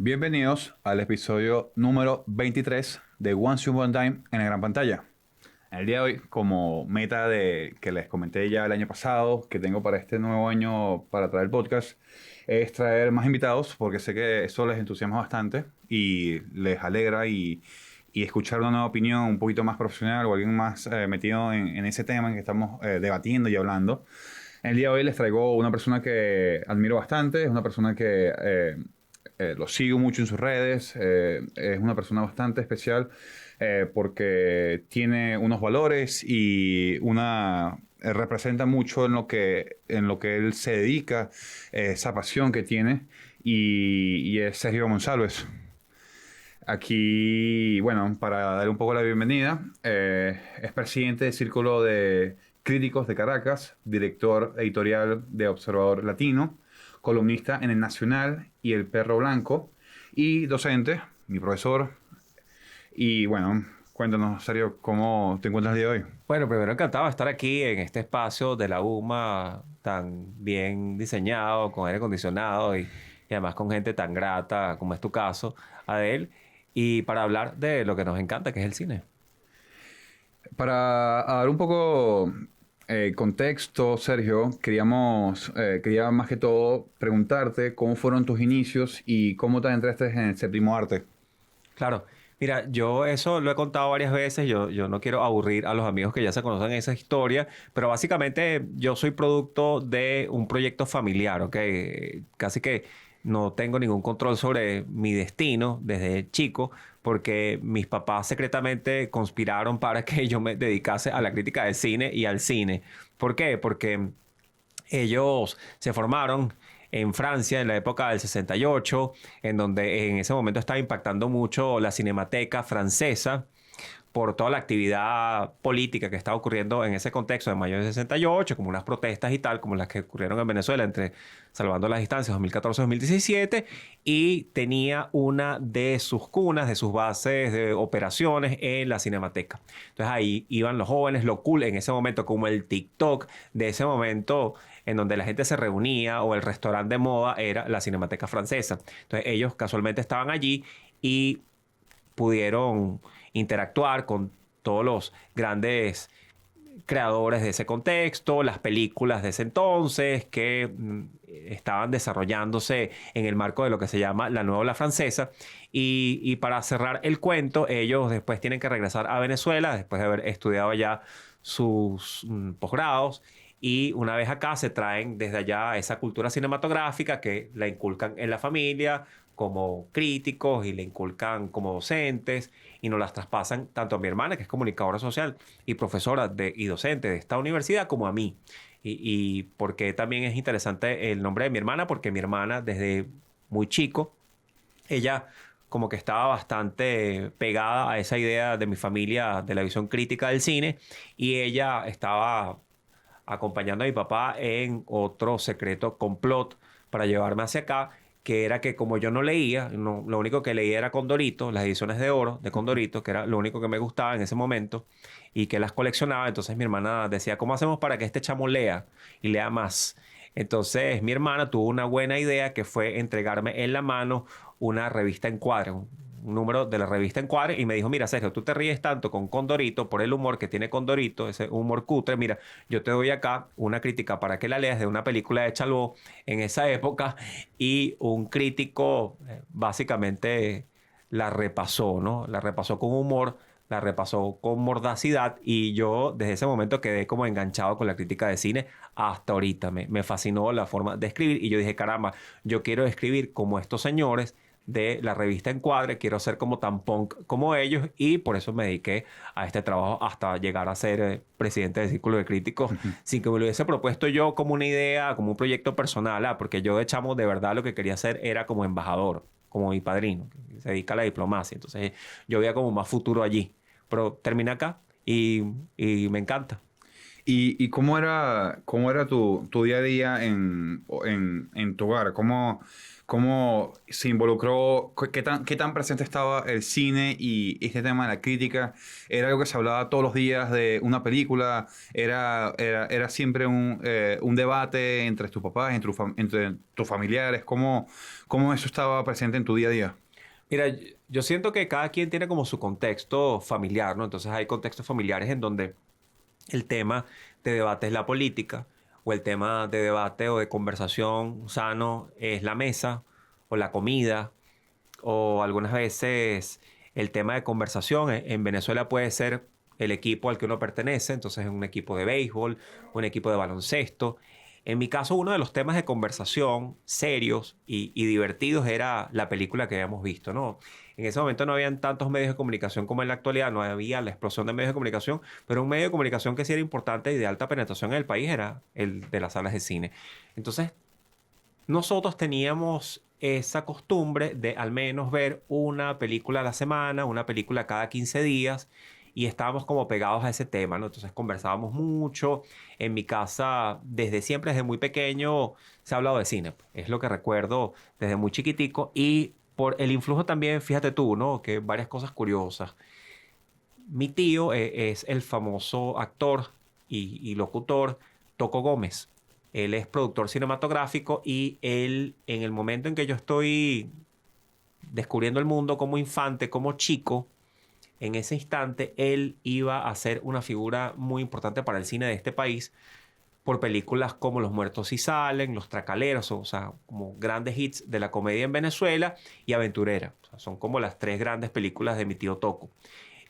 Bienvenidos al episodio número 23 de Once Upon a Time en la gran pantalla. En el día de hoy, como meta de que les comenté ya el año pasado, que tengo para este nuevo año para traer el podcast, es traer más invitados, porque sé que eso les entusiasma bastante y les alegra y escuchar una nueva opinión un poquito más profesional o alguien más metido en ese tema en que estamos debatiendo y hablando. En el día de hoy les traigo una persona que admiro bastante, es una persona que lo sigo mucho en sus redes, es una persona bastante especial porque tiene unos valores y representa mucho en lo que él se dedica, esa pasión que tiene y es Sergio González. Aquí, bueno, para dar un poco la bienvenida, es presidente del Círculo de Críticos de Caracas, director editorial de Observador Latino, columnista en El Nacional y El Perro Blanco, y docente, mi profesor. Y bueno, cuéntanos, Sergio, ¿cómo te encuentras el día de hoy? Bueno, primero encantado de estar aquí en este espacio de la UMA tan bien diseñado, con aire acondicionado y además con gente tan grata como es tu caso, Adel, y para hablar de lo que nos encanta, que es el cine. Para dar un poco contexto, Sergio, quería más que todo preguntarte cómo fueron tus inicios y cómo te entraste en el séptimo arte. Claro, mira, yo eso lo he contado varias veces, yo no quiero aburrir a los amigos que ya se conocen esa historia, pero básicamente yo soy producto de un proyecto familiar, ¿ok? Casi que no tengo ningún control sobre mi destino desde chico, porque mis papás secretamente conspiraron para que yo me dedicase a la crítica de cine y al cine. ¿Por qué? Porque ellos se formaron en Francia en la época del 68, en donde en ese momento estaba impactando mucho la cinemateca francesa por toda la actividad política que estaba ocurriendo en ese contexto de mayo del 68, como unas protestas y tal, como las que ocurrieron en Venezuela entre salvando las distancias 2014-2017, y tenía una de sus cunas, de sus bases de operaciones en la Cinemateca. Entonces ahí iban los jóvenes, lo cool en ese momento, como el TikTok de ese momento en donde la gente se reunía o el restaurante de moda era la Cinemateca Francesa. Entonces ellos casualmente estaban allí y pudieron interactuar con todos los grandes creadores de ese contexto, las películas de ese entonces que estaban desarrollándose en el marco de lo que se llama la Nueva Ola Francesa. Y para cerrar el cuento, ellos después tienen que regresar a Venezuela, después de haber estudiado allá sus posgrados. Y una vez acá se traen desde allá esa cultura cinematográfica que la inculcan en la familia como críticos y le inculcan como docentes y nos las traspasan tanto a mi hermana, que es comunicadora social y profesora y docente de esta universidad, como a mí. Y porque también es interesante el nombre de mi hermana, porque mi hermana desde muy chico, ella como que estaba bastante pegada a esa idea de mi familia de la visión crítica del cine y ella estaba acompañando a mi papá en otro secreto complot para llevarme hacia acá, que era que como yo no leía, lo único que leía era Condorito, las ediciones de oro de Condorito, que era lo único que me gustaba en ese momento, y que las coleccionaba. Entonces mi hermana decía, ¿cómo hacemos para que este chamo lea y lea más? Entonces mi hermana tuvo una buena idea que fue entregarme en la mano una revista Encuadre, un número de la revista Encuadre y me dijo, mira Sergio, tú te ríes tanto con Condorito por el humor que tiene Condorito, ese humor cutre, mira, yo te doy acá una crítica para que la leas de una película de Chaló en esa época y un crítico básicamente la repasó, ¿no? La repasó con humor, la repasó con mordacidad y yo desde ese momento quedé como enganchado con la crítica de cine hasta ahorita. Me fascinó la forma de escribir y yo dije, caramba, yo quiero escribir como estos señores de la revista Encuadre, quiero ser como tan punk como ellos y por eso me dediqué a este trabajo hasta llegar a ser presidente del Círculo de Críticos sin que me lo hubiese propuesto yo como una idea, como un proyecto personal, porque yo de chamo de verdad lo que quería hacer era como embajador, como mi padrino, que se dedica a la diplomacia, entonces yo veía como más futuro allí, pero terminé acá y me encanta. ¿Y cómo era tu día a día en tu hogar? ¿Cómo se involucró? Qué tan presente estaba el cine y este tema de la crítica? ¿Era algo que se hablaba todos los días de una película? ¿Era siempre un debate entre tus papás, entre tus familiares? ¿Cómo eso estaba presente en tu día a día? Mira, yo siento que cada quien tiene como su contexto familiar, ¿no? Entonces hay contextos familiares en donde el tema de debate es la política, o el tema de debate o de conversación sano es la mesa, o la comida, o algunas veces el tema de conversación en Venezuela puede ser el equipo al que uno pertenece, entonces es un equipo de béisbol, un equipo de baloncesto. En mi caso, uno de los temas de conversación serios y divertidos era la película que habíamos visto, ¿no? En ese momento no habían tantos medios de comunicación como en la actualidad, no había la explosión de medios de comunicación, pero un medio de comunicación que sí era importante y de alta penetración en el país era el de las salas de cine. Entonces, nosotros teníamos esa costumbre de al menos ver una película a la semana, una película cada 15 días, y estábamos como pegados a ese tema, ¿no? Entonces conversábamos mucho. En mi casa, desde siempre, desde muy pequeño, se ha hablado de cine. Es lo que recuerdo desde muy chiquitico. Y por el influjo también, fíjate tú, ¿no? Que varias cosas curiosas. Mi tío es el famoso actor y locutor Toco Gómez. Él es productor cinematográfico y él, en el momento en que yo estoy descubriendo el mundo como infante, como chico, en ese instante él iba a ser una figura muy importante para el cine de este país por películas como Los Muertos sí Salen, Los Tracaleros, o sea, como grandes hits de la comedia en Venezuela y Aventurera. O sea, son como las tres grandes películas de mi tío Toco.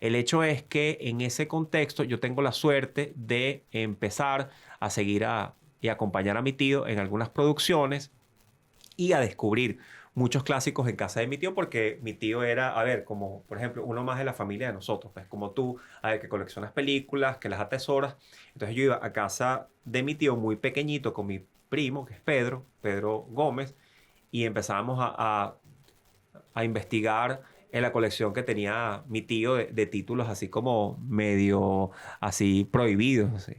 El hecho es que en ese contexto yo tengo la suerte de empezar a seguir y acompañar a mi tío en algunas producciones y a descubrir muchos clásicos en casa de mi tío, porque mi tío era, a ver, como por ejemplo, uno más de la familia de nosotros, pues como tú, a ver, que coleccionas películas, que las atesoras. Entonces yo iba a casa de mi tío muy pequeñito con mi primo, que es Pedro Gómez, y empezábamos a investigar en la colección que tenía mi tío de títulos así como medio así prohibidos. Así.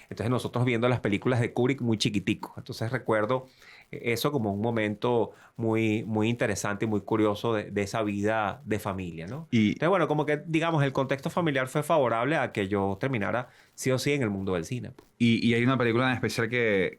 Entonces nosotros viendo las películas de Kubrick muy chiquiticos. Entonces recuerdo eso como un momento muy interesante y muy curioso de esa vida de familia, ¿no? Y, Entonces, bueno, como que digamos, el contexto familiar fue favorable a que yo terminara sí o sí en el mundo del cine. Pues. y hay una película en especial que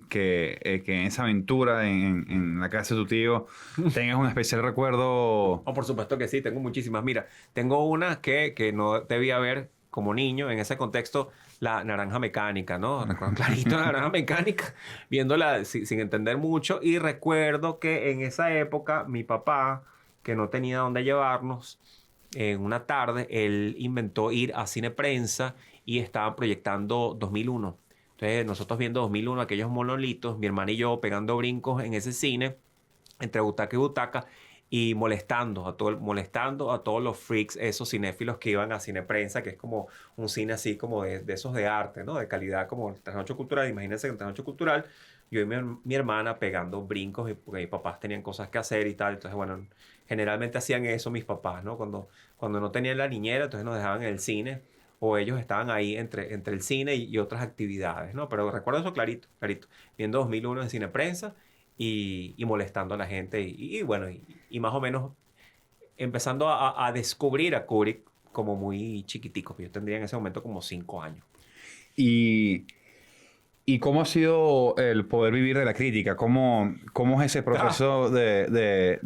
en esa aventura en la casa de tu tío tengas un especial recuerdo. Oh, por supuesto que sí, tengo muchísimas. Mira, tengo una que no debía ver como niño en ese contexto, la naranja mecánica, ¿no? Recuerdo clarito la naranja mecánica, viéndola sin entender mucho. Y recuerdo que en esa época mi papá, que no tenía dónde llevarnos, en una tarde él inventó ir a Cine Prensa y estaban proyectando 2001. Entonces nosotros viendo 2001, aquellos monolitos, mi hermana y yo pegando brincos en ese cine entre butaca y butaca y molestando a todos los freaks, esos cinéfilos que iban a Cine Prensa, que es como un cine así como de esos de arte, ¿no? De calidad como el Trasnocho Cultural. Imagínense que el Trasnocho Cultural, yo y mi hermana pegando brincos, porque mis papás tenían cosas que hacer y tal. Entonces, bueno, generalmente hacían eso mis papás, ¿no? Cuando no tenían la niñera, entonces nos dejaban en el cine o ellos estaban ahí entre el cine y otras actividades, ¿no? Pero recuerdo eso clarito, clarito. Viendo 2001 en Cine Prensa y molestando a la gente y bueno, y más o menos empezando a descubrir a Kubrick como muy chiquitico. Yo tendría en ese momento como 5 años. Y, ¿Y cómo ha sido el poder vivir de la crítica? ¿Cómo es ese Ah, proceso del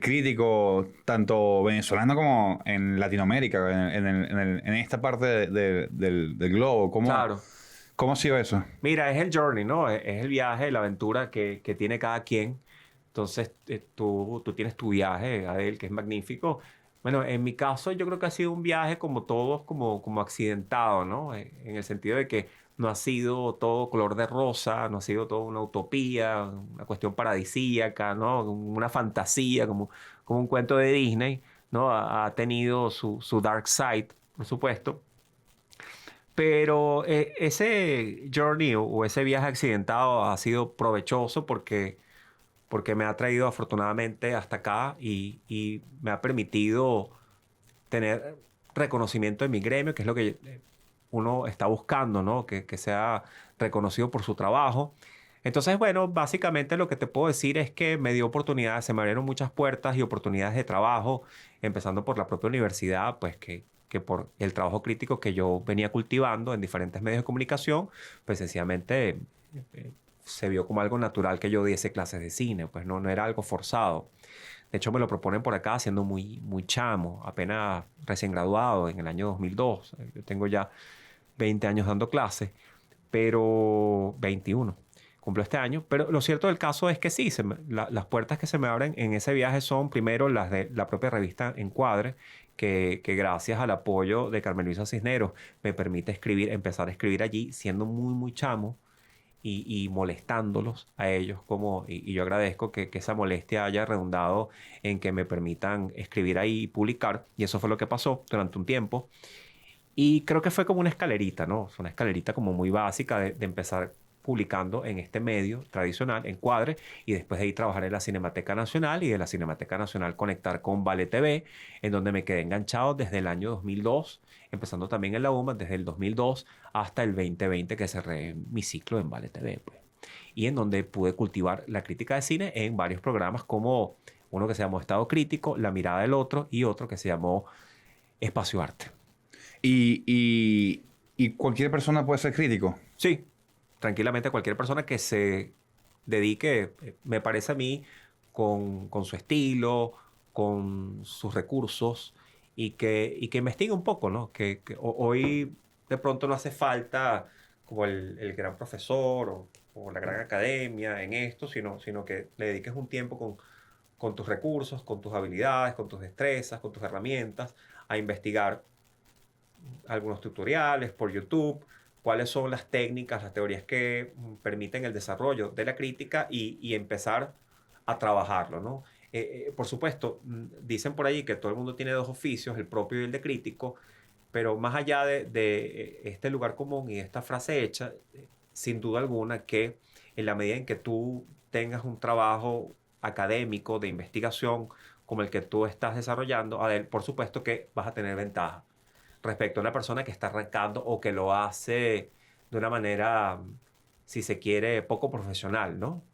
crítico, tanto venezolano como en Latinoamérica, en esta parte del globo? claro. ¿Cómo ha sido eso? Mira, es el journey, ¿no? Es el viaje, la aventura que tiene cada quien. Entonces, tú tienes tu viaje, Adel, que es magnífico. Bueno, en mi caso yo creo que ha sido un viaje como todos, como accidentado, ¿no? En el sentido de que no ha sido todo color de rosa, no ha sido todo una utopía, una cuestión paradisíaca, ¿no? Una fantasía, como un cuento de Disney, ¿no? Ha tenido su dark side, por supuesto. Pero ese journey o ese viaje accidentado ha sido provechoso porque me ha traído afortunadamente hasta acá y me ha permitido tener reconocimiento en mi gremio, que es lo que uno está buscando, ¿no? Que sea reconocido por su trabajo. Entonces, bueno, básicamente lo que te puedo decir es que me dio oportunidades, se me abrieron muchas puertas y oportunidades de trabajo, empezando por la propia universidad, pues que por el trabajo crítico que yo venía cultivando en diferentes medios de comunicación, pues sencillamente eh, se vio como algo natural que yo diese clases de cine, pues no era algo forzado. De hecho, me lo proponen por acá siendo muy chamo, apenas recién graduado en el año 2002. Yo tengo ya 20 años dando clases, pero 21. Cumplo este año. Pero lo cierto del caso es que sí, las puertas que se me abren en ese viaje son primero las de la propia revista Encuadre, que gracias al apoyo de Carmen Luisa Cisneros me permite empezar a escribir allí siendo muy chamo y molestándolos a ellos y yo agradezco que esa molestia haya redundado en que me permitan escribir ahí y publicar, y eso fue lo que pasó durante un tiempo. Y creo que fue como una escalerita, ¿no? Fue una escalerita como muy básica de empezar publicando en este medio tradicional, en Cuadre, y después de ahí trabajar en la Cinemateca Nacional y de la Cinemateca Nacional conectar con Vale TV, en donde me quedé enganchado desde el año 2002, empezando también en la UMA, desde el 2002 hasta el 2020 que cerré mi ciclo en Vale TV, pues. Y en donde pude cultivar la crítica de cine en varios programas como uno que se llamó Estado Crítico, La Mirada del Otro y otro que se llamó Espacio Arte. Y cualquier persona puede ser crítico. Sí, tranquilamente cualquier persona que se dedique, me parece a mí, con su estilo, con sus recursos y que investigue un poco, ¿no? Hoy de pronto no hace falta como el gran profesor o la gran academia en esto, sino que le dediques un tiempo con tus recursos, con tus habilidades, con tus destrezas, con tus herramientas, a investigar algunos tutoriales por YouTube, cuáles son las técnicas, las teorías que permiten el desarrollo de la crítica y empezar a trabajarlo, ¿no? Por supuesto, dicen por ahí que todo el mundo tiene dos oficios, el propio y el de crítico, pero más allá de este lugar común y esta frase hecha, sin duda alguna que en la medida en que tú tengas un trabajo académico de investigación como el que tú estás desarrollando, Adel, por supuesto que vas a tener ventaja respecto a una persona que está arrancando o que lo hace de una manera, si se quiere, poco profesional, ¿no?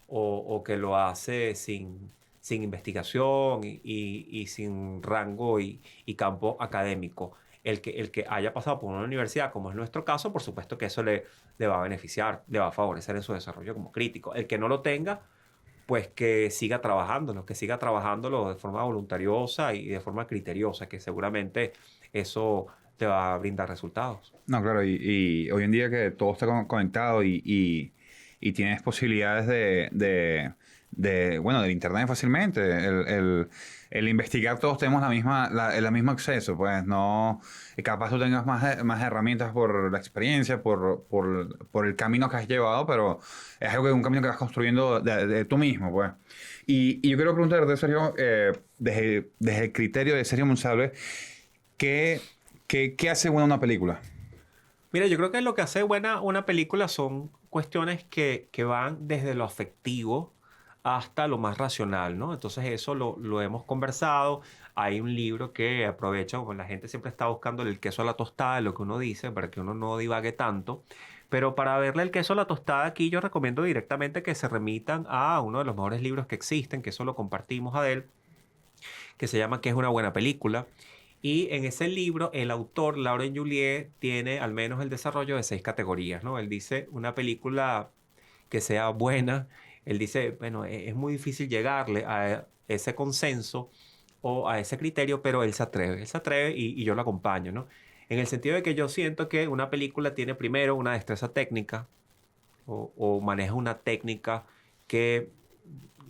O que lo hace sin investigación y sin rango y campo académico. El que haya pasado por una universidad, como es nuestro caso, por supuesto que eso le va a beneficiar, le va a favorecer en su desarrollo como crítico. El que no lo tenga, pues que siga trabajándolo de forma voluntariosa y de forma criteriosa, que seguramente eso te va a brindar resultados. No, claro, y hoy en día que todo está conectado y tienes posibilidades bueno, del internet fácilmente, el investigar todos tenemos el mismo acceso, pues no, capaz tú tengas más herramientas por la experiencia, por el camino que has llevado, pero es algo que un camino que vas construyendo de tú mismo, pues. Y yo quiero preguntarte, Sergio, desde el criterio de Sergio Monsalve, ¿qué hace buena una película? Mira, yo creo que lo que hace buena una película son cuestiones que van desde lo afectivo hasta lo más racional, ¿no? Entonces eso lo hemos conversado. Hay un libro que aprovecha, como la gente siempre está buscando el queso a la tostada, de lo que uno dice, para que uno no divague tanto. Pero para verle el queso a la tostada aquí, yo recomiendo directamente que se remitan a uno de los mejores libros que existen, que eso lo compartimos, Adel, que se llama ¿Qué es una buena película? Y en ese libro, el autor, Laurent Juliet, tiene al menos el desarrollo de 6 categorías, ¿no? Él dice una película que sea buena, él dice, bueno, es muy difícil llegarle a ese consenso o a ese criterio, pero él se atreve y yo lo acompaño, ¿no? En el sentido de que yo siento que una película tiene primero una destreza técnica o maneja una técnica que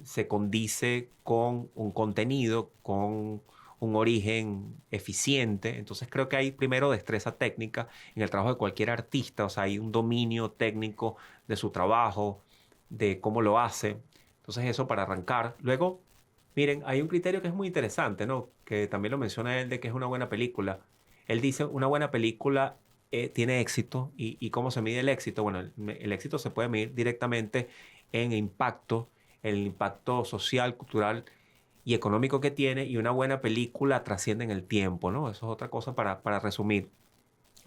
se condice con un contenido, con un origen eficiente. Entonces creo que hay primero destreza técnica en el trabajo de cualquier artista, o sea, hay un dominio técnico de su trabajo, de cómo lo hace. Entonces eso para arrancar. Luego, miren, hay un criterio que es muy interesante, ¿no? Que también lo menciona él de que es una buena película. Él dice, una buena película tiene éxito. ¿Y cómo se mide el éxito? Bueno, el éxito se puede medir directamente en impacto, el impacto social, cultural y económico que tiene, y una buena película trasciende en el tiempo, ¿no? Eso es otra cosa para resumir.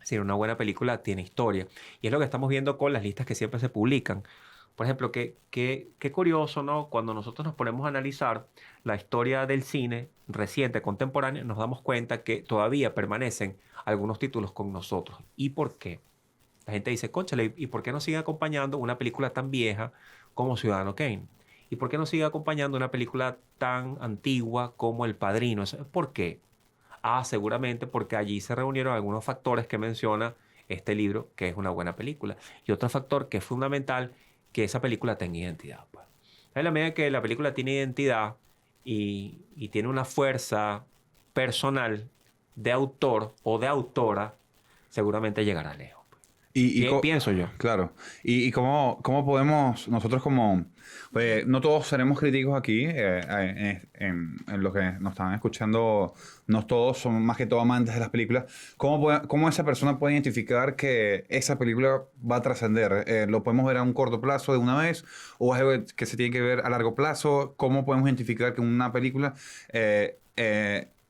Es decir, una buena película tiene historia. Y es lo que estamos viendo con las listas que siempre se publican. Por ejemplo, qué curioso, ¿no? Cuando nosotros nos ponemos a analizar la historia del cine reciente, contemporáneo, nos damos cuenta que todavía permanecen algunos títulos con nosotros. ¿Y por qué? La gente dice, cónchale, ¿y por qué nos sigue acompañando una película tan vieja como Ciudadano Kane? ¿Y por qué nos sigue acompañando una película tan antigua como El Padrino? ¿Por qué? Ah, seguramente porque allí se reunieron algunos factores que menciona este libro, que es una buena película. Y otro factor que es fundamental, que esa película tenga identidad, pues. En la medida que la película tiene identidad y tiene una fuerza personal de autor o de autora, seguramente llegará lejos, pues. Y, Pienso yo. claro, y cómo podemos nosotros como, pues no todos seremos críticos aquí, en lo que nos están escuchando, no todos son más que todo amantes de las películas. ¿Cómo esa persona puede identificar que esa película va a trascender? ¿Lo podemos ver a un corto plazo de una vez o es algo que se tiene que ver a largo plazo? ¿Cómo podemos identificar que una película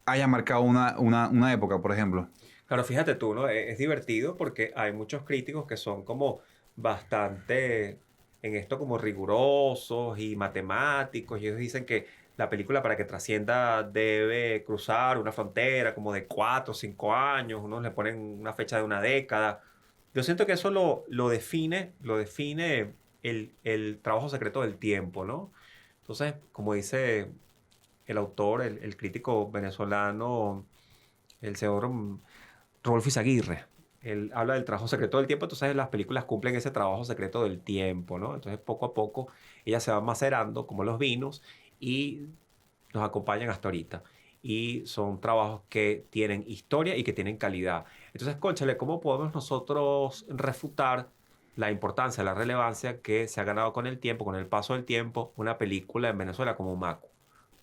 haya marcado una época, por ejemplo? Claro, fíjate tú, ¿no? Es divertido porque hay muchos críticos que son como bastante en esto como rigurosos y matemáticos y ellos dicen que la película para que trascienda debe cruzar una frontera como de 4 o 5 años, unos le ponen una fecha de una década. Yo siento que eso lo define el trabajo secreto del tiempo, ¿no? Entonces, como dice el autor, el crítico venezolano, el señor Rodolfo Izaguirre. Él habla del trabajo secreto del tiempo, entonces las películas cumplen ese trabajo secreto del tiempo, ¿no? Entonces poco a poco ellas se van macerando como los vinos y nos acompañan hasta ahorita. Y son trabajos que tienen historia y que tienen calidad. Entonces, cónchale, ¿cómo podemos nosotros refutar la importancia, la relevancia que se ha ganado con el tiempo, con el paso del tiempo, una película en Venezuela como Maco?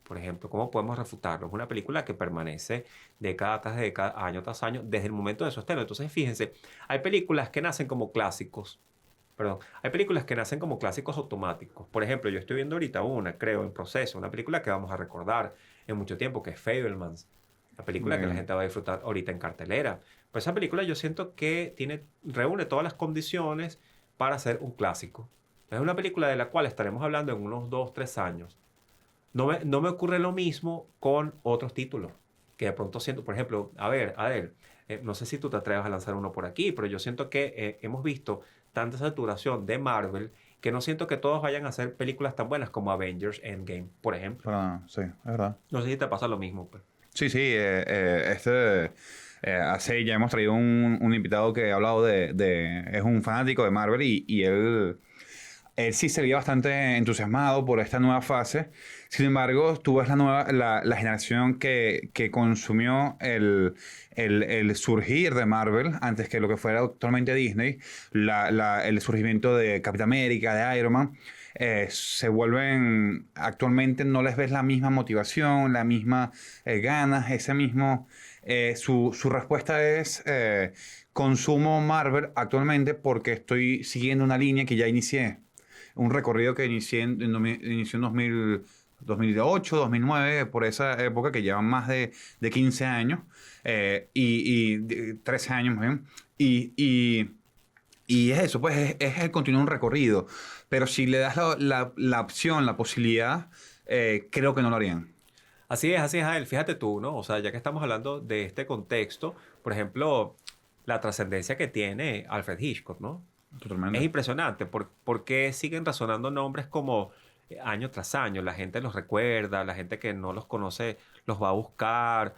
Por ejemplo, ¿cómo podemos refutarlo? Es una película que permanece década tras década, año tras año, desde el momento de su estreno. Entonces, fíjense, hay películas que nacen como clásicos. Perdón, hay películas que nacen como clásicos automáticos. Por ejemplo, yo estoy viendo ahorita una, creo, en proceso, una película que vamos a recordar en mucho tiempo, que es Fabelmans. La película que la Bien. gente va a disfrutar ahorita en cartelera. Pues esa película yo siento que reúne todas las condiciones para ser un clásico. Es una película de la cual estaremos hablando en unos 2, 3 años. No me ocurre lo mismo con otros títulos, que de pronto siento, por ejemplo, a ver, no sé si tú te atreves a lanzar uno por aquí, pero yo siento que hemos visto tanta saturación de Marvel que no siento que todos vayan a hacer películas tan buenas como Avengers Endgame, por ejemplo. Sí, es verdad. No sé si te pasa lo mismo, pues. Sí, sí, hace ya hemos traído un invitado que ha hablado es un fanático de Marvel y él sí se veía bastante entusiasmado por esta nueva fase. Sin embargo, tú ves la generación que consumió el surgir de Marvel antes que lo que fuera actualmente Disney, el surgimiento de Capitán América, de Iron Man. Se vuelven, actualmente no les ves la misma motivación, la misma ganas, ese mismo, su respuesta es consumo Marvel actualmente porque estoy siguiendo una línea que ya inicié, un recorrido que inició en 2008, 2009, por esa época que llevan más de 15 años, 13 años más bien, y es eso, pues es el continuar un recorrido. Pero si le das la opción, la posibilidad, creo que no lo harían. Así es, Jael. Fíjate tú, ¿no? O sea, ya que estamos hablando de este contexto, por ejemplo, la trascendencia que tiene Alfred Hitchcock, ¿no? Es Totalmente. impresionante porque siguen resonando nombres como año tras año. La gente los recuerda, la gente que no los conoce los va a buscar,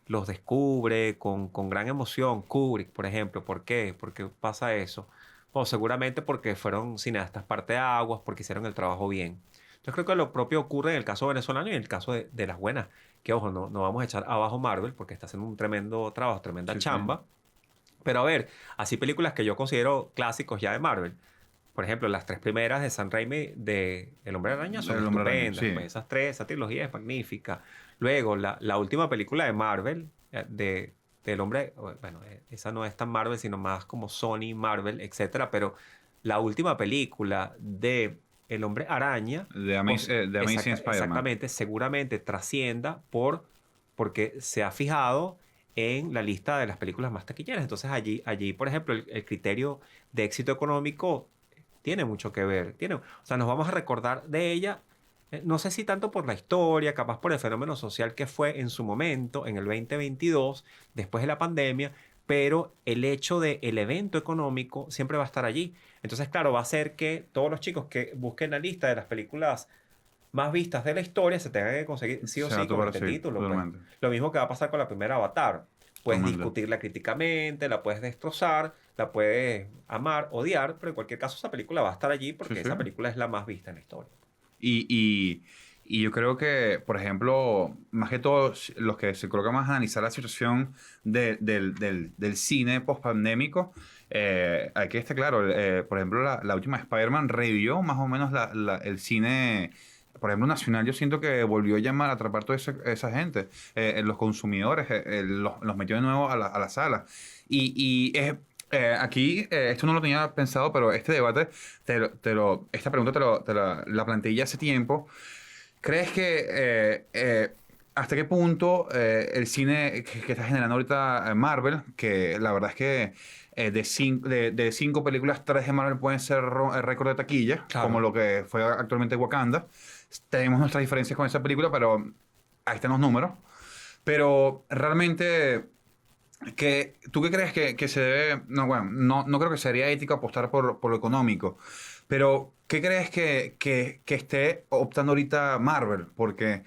los descubre con gran emoción. Kubrick, por ejemplo, ¿por qué? ¿Por qué pasa eso? Bueno, seguramente porque fueron cineastas parteaguas, porque hicieron el trabajo bien. Yo creo que lo propio ocurre en el caso venezolano y en el caso de las buenas. Que ojo, no vamos a echar abajo Marvel porque está haciendo un tremendo trabajo, tremenda Sí, sí. chamba. Pero a ver, así películas que yo considero clásicos ya de Marvel. Por ejemplo, las tres primeras de San Raimi de El Hombre Araña son El Hombre Araña, estupendas. sí. Pues esas tres, esa trilogía es magnífica. Luego, la última película de Marvel, del hombre, bueno, esa no es tan Marvel, sino más como Sony, Marvel, etcétera. Pero la última película de El Hombre Araña, De Amazing Spider-Man. exactamente, seguramente trascienda porque se ha fijado en la lista de las películas más taquilleras. Entonces allí por ejemplo, el criterio de éxito económico tiene mucho que ver. O sea, nos vamos a recordar de ella, no sé si tanto por la historia, capaz por el fenómeno social que fue en su momento, en el 2022, después de la pandemia, pero el hecho del evento económico siempre va a estar allí. Entonces, claro, va a hacer que todos los chicos que busquen la lista de las películas más vistas de la historia se tengan que conseguir sí o Se va a sí con tomar este así, título, pues. totalmente. Lo mismo que va a pasar con la primera Avatar. Puedes Totalmente. discutirla críticamente, la puedes destrozar, la puedes amar, odiar, pero en cualquier caso esa película va a estar allí Sí, porque sí. esa película es la más vista en la historia. Y, y, y yo creo que, por ejemplo, más que todos los que se colocan más a analizar la situación del cine post-pandémico, hay que estar claro, por ejemplo, la última Spider-Man revivió más o menos el cine, por ejemplo, nacional. Yo siento que volvió a llamar, a atrapar toda esa gente, los consumidores, los metió de nuevo a la sala. Y es... aquí, esto no lo tenía pensado, pero este debate, esta pregunta la planteé ya hace tiempo. ¿Crees que hasta qué punto el cine que está generando ahorita Marvel, que la verdad es que de cinco películas, tres de Marvel pueden ser récord de taquilla, como Claro. lo que fue actualmente Wakanda? Tenemos nuestras diferencias con esa película, pero ahí están los números. Pero realmente... ¿Tú qué crees que se debe? No, bueno, no creo que sería ético apostar por lo económico, pero ¿qué crees que esté optando ahorita Marvel? Porque,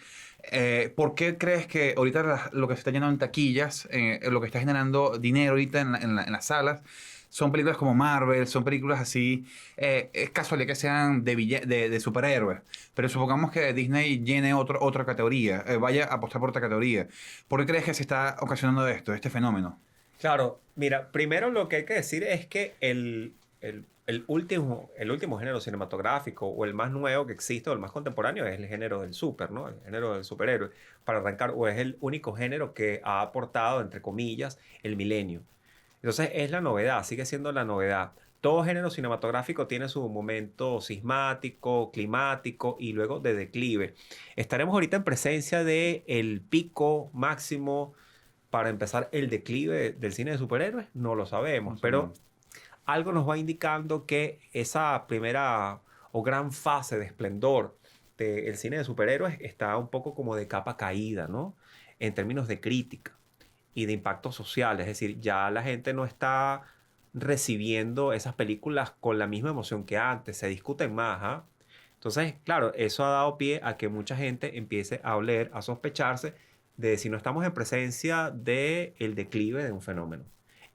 ¿por qué crees que ahorita lo que se está llenando en taquillas, lo que está generando dinero ahorita en las salas, son películas como Marvel, son películas así, es casualidad que sean de superhéroes, pero supongamos que Disney llene otra categoría, vaya a apostar por otra categoría. ¿Por qué crees que se está ocasionando este fenómeno? Claro, mira, primero lo que hay que decir es que el último género cinematográfico o el más nuevo que existe o el más contemporáneo es el género del super, ¿no? El género del superhéroe, para arrancar, o es el único género que ha aportado, entre comillas, el milenio. Entonces es la novedad, sigue siendo la novedad. Todo género cinematográfico tiene su momento sismático, climático y luego de declive. Estaremos ahorita en presencia de el pico máximo para empezar el declive del cine de superhéroes, no lo sabemos, Más o pero menos. algo nos va indicando que esa primera o gran fase de esplendor del cine de superhéroes está un poco como de capa caída, ¿no? En términos de crítica y de impacto social. Es decir, ya la gente no está recibiendo esas películas con la misma emoción que antes, se discuten más, ¿ah? Entonces, claro, eso ha dado pie a que mucha gente empiece a oler, a sospecharse de si no estamos en presencia del declive de un fenómeno.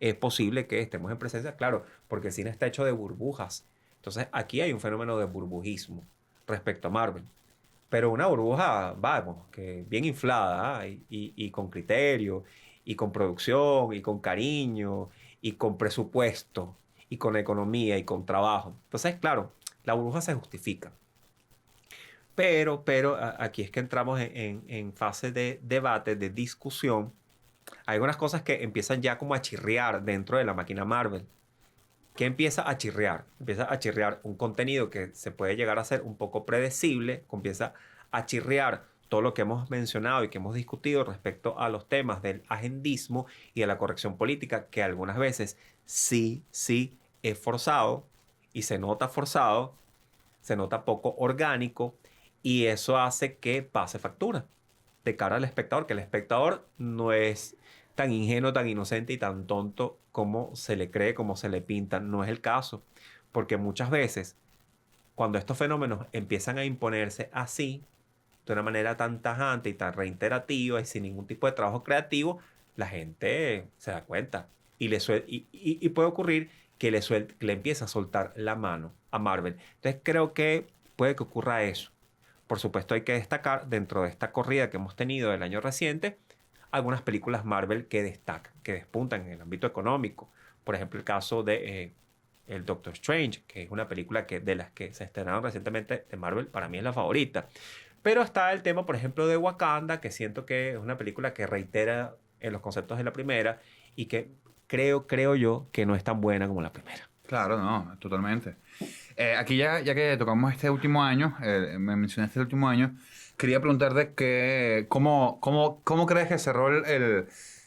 Es posible que estemos en presencia, claro, porque el cine está hecho de burbujas. Entonces, aquí hay un fenómeno de burbujismo respecto a Marvel. Pero una burbuja, vamos, que bien inflada, ¿ah? Y con criterio, y con producción, y con cariño, y con presupuesto, y con economía, y con trabajo. Entonces, claro, la burbuja se justifica. Pero aquí es que entramos en fase de debate, de discusión. Hay algunas cosas que empiezan ya como a chirriar dentro de la máquina Marvel. ¿Qué empieza a chirriar? Empieza a chirriar un contenido que se puede llegar a ser un poco predecible, comienza a chirriar todo lo que hemos mencionado y que hemos discutido respecto a los temas del agendismo y de la corrección política, que algunas veces sí es forzado y se nota forzado, se nota poco orgánico y eso hace que pase factura de cara al espectador, que el espectador no es tan ingenuo, tan inocente y tan tonto como se le cree, como se le pinta. No es el caso, porque muchas veces cuando estos fenómenos empiezan a imponerse así, de una manera tan tajante y tan reiterativa y sin ningún tipo de trabajo creativo, la gente se da cuenta y puede ocurrir que le empiece a soltar la mano a Marvel. Entonces creo que puede que ocurra eso. Por supuesto, hay que destacar dentro de esta corrida que hemos tenido del año reciente algunas películas Marvel que destacan, que despuntan en el ámbito económico. Por ejemplo, el caso de el Doctor Strange, que es una película de las que se estrenaron recientemente de Marvel, para mí es la favorita. Pero está el tema, por ejemplo, de Wakanda, que siento que es una película que reitera en los conceptos de la primera y que creo yo que no es tan buena como la primera. Claro, no, totalmente. Aquí ya que tocamos este último año, me mencionaste el último año, quería preguntarte cómo crees que cerró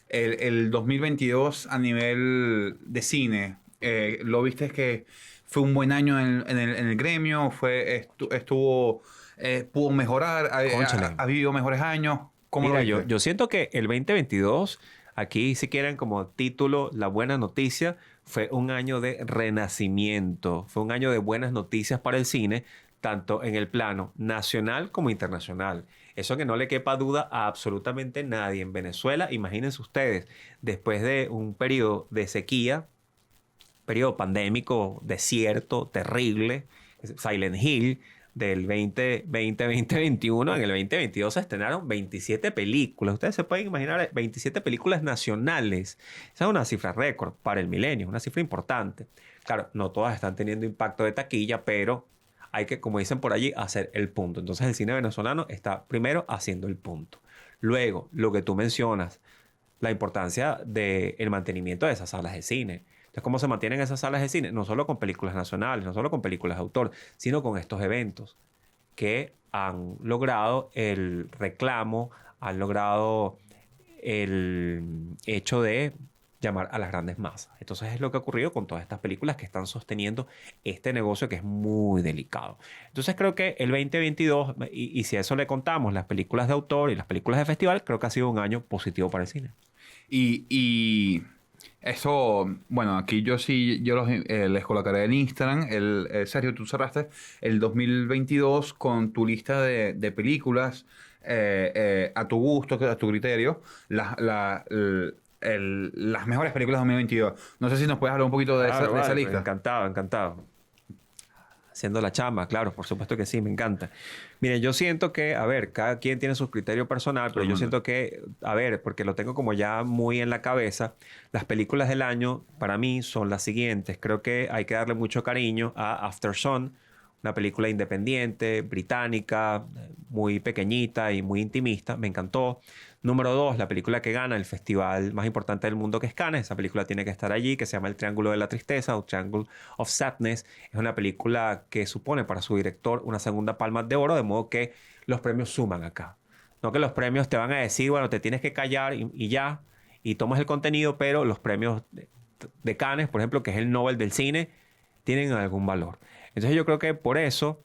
el 2022 a nivel de cine, ¿lo viste que fue un buen año en el gremio? Estuvo, ¿pudo mejorar? Cónchale. ¿Ha habido mejores años? ¿Cómo lo Mira, yo, viste? yo siento que el 2022, aquí si quieren como título, la buena noticia, fue un año de renacimiento, fue un año de buenas noticias para el cine, tanto en el plano nacional como internacional. Eso que no le quepa duda a absolutamente nadie. En Venezuela, imagínense ustedes, después de un periodo de sequía, periodo pandémico, desierto, terrible, Silent Hill, del 2020-2021, en el 2022 se estrenaron 27 películas. Ustedes se pueden imaginar 27 películas nacionales. Esa es una cifra récord para el milenio, una cifra importante. Claro, no todas están teniendo impacto de taquilla, pero hay que, como dicen por allí, hacer el punto. Entonces el cine venezolano está primero haciendo el punto. Luego, lo que tú mencionas, la importancia del mantenimiento de esas salas de cine. Entonces, ¿cómo se mantienen esas salas de cine? No solo con películas nacionales, no solo con películas de autor, sino con estos eventos que han logrado el reclamo, han logrado el hecho de llamar a las grandes masas. Entonces es lo que ha ocurrido con todas estas películas que están sosteniendo este negocio que es muy delicado. Entonces creo que el 2022, y si a eso le contamos las películas de autor y las películas de festival, creo que ha sido un año positivo para el cine. Y eso, bueno, aquí yo sí, les colocaré en Instagram. Sergio, tú cerraste el 2022 con tu lista de películas a tu gusto, a tu criterio, las mejores películas de 2022. No sé si nos puedes hablar un poquito Claro, de esa vale, pues lista. encantado, encantado. Haciendo la chamba, claro, por supuesto que sí, me encanta. Miren, yo siento que, a ver, cada quien tiene su criterio personal, Todo pero el yo mundo. siento que, a ver, porque lo tengo como ya muy en la cabeza, las películas del año para mí son las siguientes. Creo que hay que darle mucho cariño a After Sun, una película independiente, británica, muy pequeñita y muy intimista, me encantó. Número dos, la película que gana el festival más importante del mundo que es Cannes. Esa película tiene que estar allí, que se llama El Triángulo de la Tristeza o Triangle of Sadness. Es una película que supone para su director una segunda palma de oro, de modo que los premios suman acá. No que los premios te van a decir, bueno, te tienes que callar y ya, y tomas el contenido, pero los premios de Cannes, por ejemplo, que es el Nobel del cine, tienen algún valor. Entonces yo creo que por eso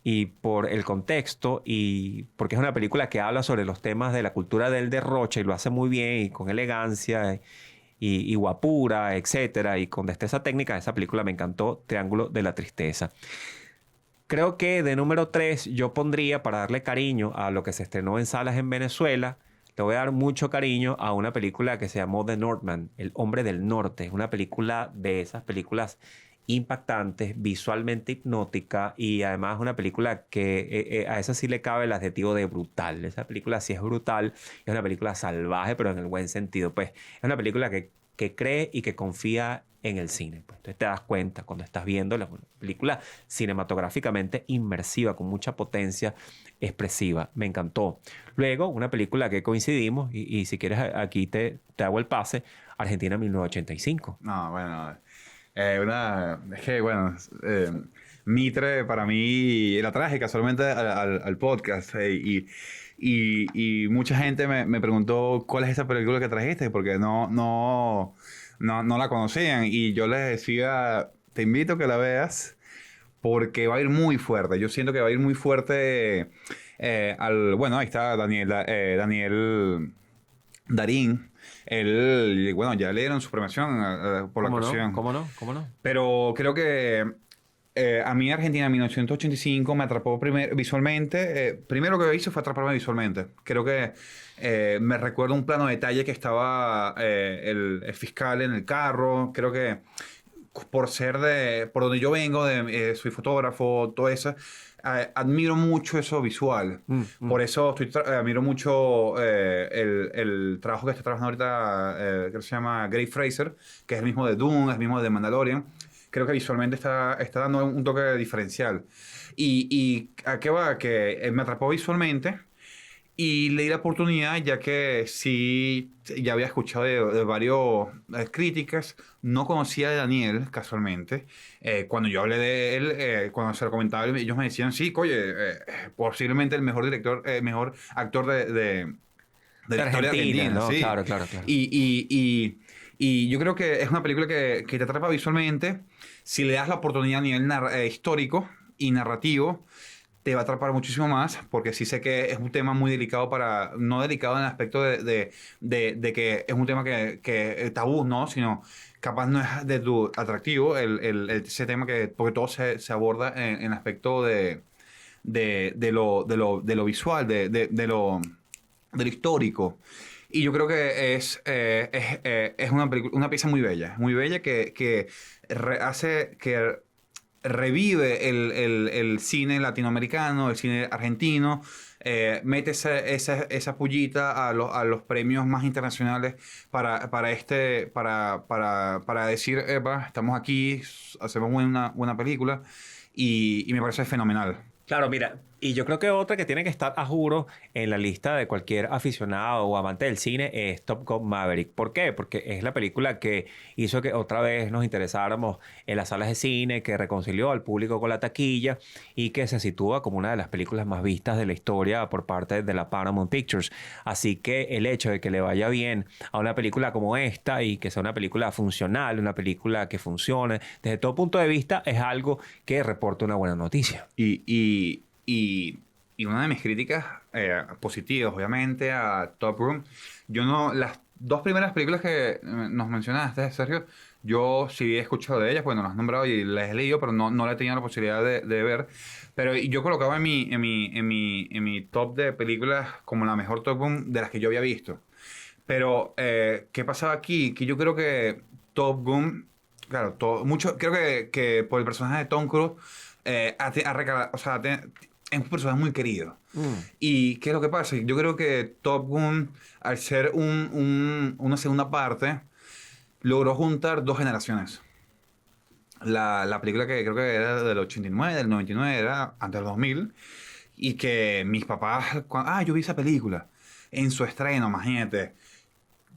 y por el contexto y porque es una película que habla sobre los temas de la cultura del derroche y lo hace muy bien y con elegancia y guapura, etcétera, y con destreza técnica, esa película me encantó, Triángulo de la Tristeza. Creo que de número 3 yo pondría, para darle cariño a lo que se estrenó en salas en Venezuela, le voy a dar mucho cariño a una película que se llamó The Northman, El Hombre del Norte. Una película de esas películas impactantes, visualmente hipnótica y además una película que a esa sí le cabe el adjetivo de brutal. Esa película sí es brutal, es una película salvaje, pero en el buen sentido. Pues es una película que cree y que confía en el cine. Pues entonces te das cuenta cuando estás viendo la película cinematográficamente inmersiva, con mucha potencia expresiva. Me encantó. Luego, una película que coincidimos, y si quieres aquí te hago el pase, Argentina 1985. No, bueno, es que, bueno, Mitre para mí la traje casualmente al podcast y mucha gente me preguntó cuál es esa película que trajiste porque no la conocían y yo les decía, te invito a que la veas porque va a ir muy fuerte. Yo siento que va a ir muy fuerte bueno, ahí está Daniel Darín. Él, bueno, ya le dieron su premiación por la ¿Cómo no? actuación. ¿Cómo no? ¿Cómo no? Pero creo que a mí Argentina 1985 me atrapó visualmente. Primero que hizo fue atraparme visualmente. Creo que me recuerdo un plano de detalle que estaba el fiscal en el carro. Creo que por donde yo vengo, soy fotógrafo, todo eso, admiro mucho eso visual. Mm, mm. Por eso admiro mucho el trabajo que está trabajando ahorita, que se llama Gray Fraser, que es el mismo de Dune, es el mismo de Mandalorian. Creo que visualmente está dando un toque diferencial. Y ¿a qué va? Que me atrapó visualmente. Y le di la oportunidad, ya que sí, ya había escuchado de varios críticas, no conocía a Daniel casualmente. Cuando yo hablé de él, cuando se lo comentaba, ellos me decían, sí, oye, posiblemente el mejor director, mejor actor de De la historia Argentina, argentina, ¿no? sí. Claro, claro, claro. Y yo creo que es una película que te atrapa visualmente. Si le das la oportunidad a nivel histórico y narrativo, te va a atrapar muchísimo más, porque sí sé que es un tema muy delicado para, no delicado en el aspecto de que es un tema que tabú, ¿no? Sino capaz no es de tu atractivo ese tema porque todo se aborda en el aspecto de lo visual, de lo histórico. Y yo creo que es una pieza muy bella que hace que revive el cine latinoamericano, el cine argentino, mete esa pullita a los premios más internacionales para decir, "Epa, estamos aquí, hacemos buena película", y me parece fenomenal. Claro, mira, y yo creo que otra que tiene que estar a juro en la lista de cualquier aficionado o amante del cine es Top Gun Maverick. ¿Por qué? Porque es la película que hizo que otra vez nos interesáramos en las salas de cine, que reconcilió al público con la taquilla y que se sitúa como una de las películas más vistas de la historia por parte de la Paramount Pictures. Así que el hecho de que le vaya bien a una película como esta y que sea una película funcional, una película que funcione desde todo punto de vista, es algo que reporta una buena noticia. Y una de mis críticas positivas, obviamente, a Top Gun, yo no, las dos primeras películas que nos mencionaste, Sergio, yo sí he escuchado de ellas, bueno, las has nombrado y las he leído, pero no la he tenido la posibilidad de ver. Pero yo colocaba en mi top de películas como la mejor Top Gun de las que yo había visto. Pero, ¿qué pasaba aquí? Que yo creo que Top Gun, claro, creo que por el personaje de Tom Cruise, o sea, es un personaje muy querido. Mm. ¿Y qué es lo que pasa? Yo creo que Top Gun, al ser una segunda parte, logró juntar dos generaciones. La película que creo que era del 89, del 99, era antes del 2000, y que mis papás, yo vi esa película en su estreno, imagínate.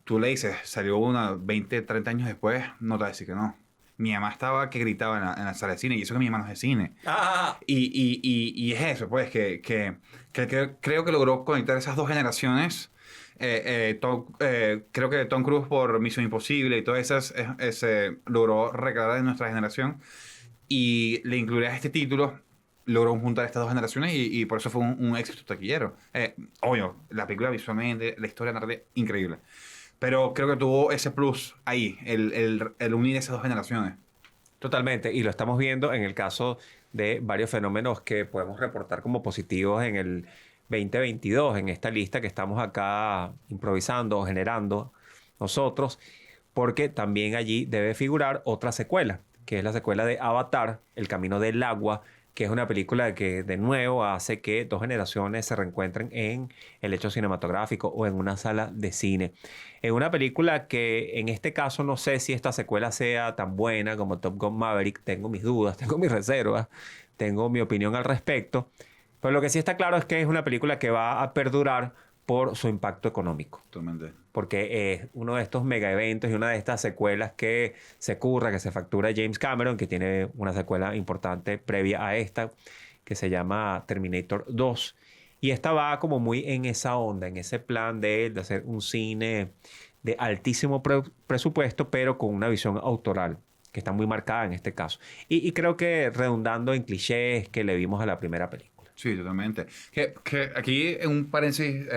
Tú le dices, salió una 20, 30 años después, no te va a decir que no. Mi mamá estaba que gritaba en la sala de cine, y eso que mi mamá no es de cine. Ah, Y es eso, pues, que creo que logró conectar esas dos generaciones. Creo que Tom Cruise por Misión Imposible y todo eso logró recrear en nuestra generación, y le incluir a este título, logró juntar estas dos generaciones, y por eso fue un éxito taquillero. Obvio, la película visualmente, la historia narrativa, increíble. Pero creo que tuvo ese plus ahí, el unir esas dos generaciones. totalmente, y lo estamos viendo en el caso de varios fenómenos que podemos reportar como positivos en el 2022, en esta lista que estamos acá improvisando o generando nosotros, porque también allí debe figurar otra secuela, que es la secuela de Avatar, El Camino del Agua, que es una película que de nuevo hace que dos generaciones se reencuentren en el hecho cinematográfico o en una sala de cine. Es una película que en este caso no sé si esta secuela sea tan buena como Top Gun Maverick. Tengo mis dudas, tengo mis reservas, tengo mi opinión al respecto. Pero lo que sí está claro es que es una película que va a perdurar por su impacto económico. Totalmente. Porque es uno de estos mega eventos y una de estas secuelas que se curra, que se factura James Cameron, que tiene una secuela importante previa a esta, que se llama Terminator 2. Y esta va como muy en esa onda, en ese plan de él, de hacer un cine de altísimo presupuesto, pero con una visión autoral, que está muy marcada en este caso. Y creo que redundando en clichés que le vimos a la primera película. Sí, totalmente. Que aquí, en un paréntesis,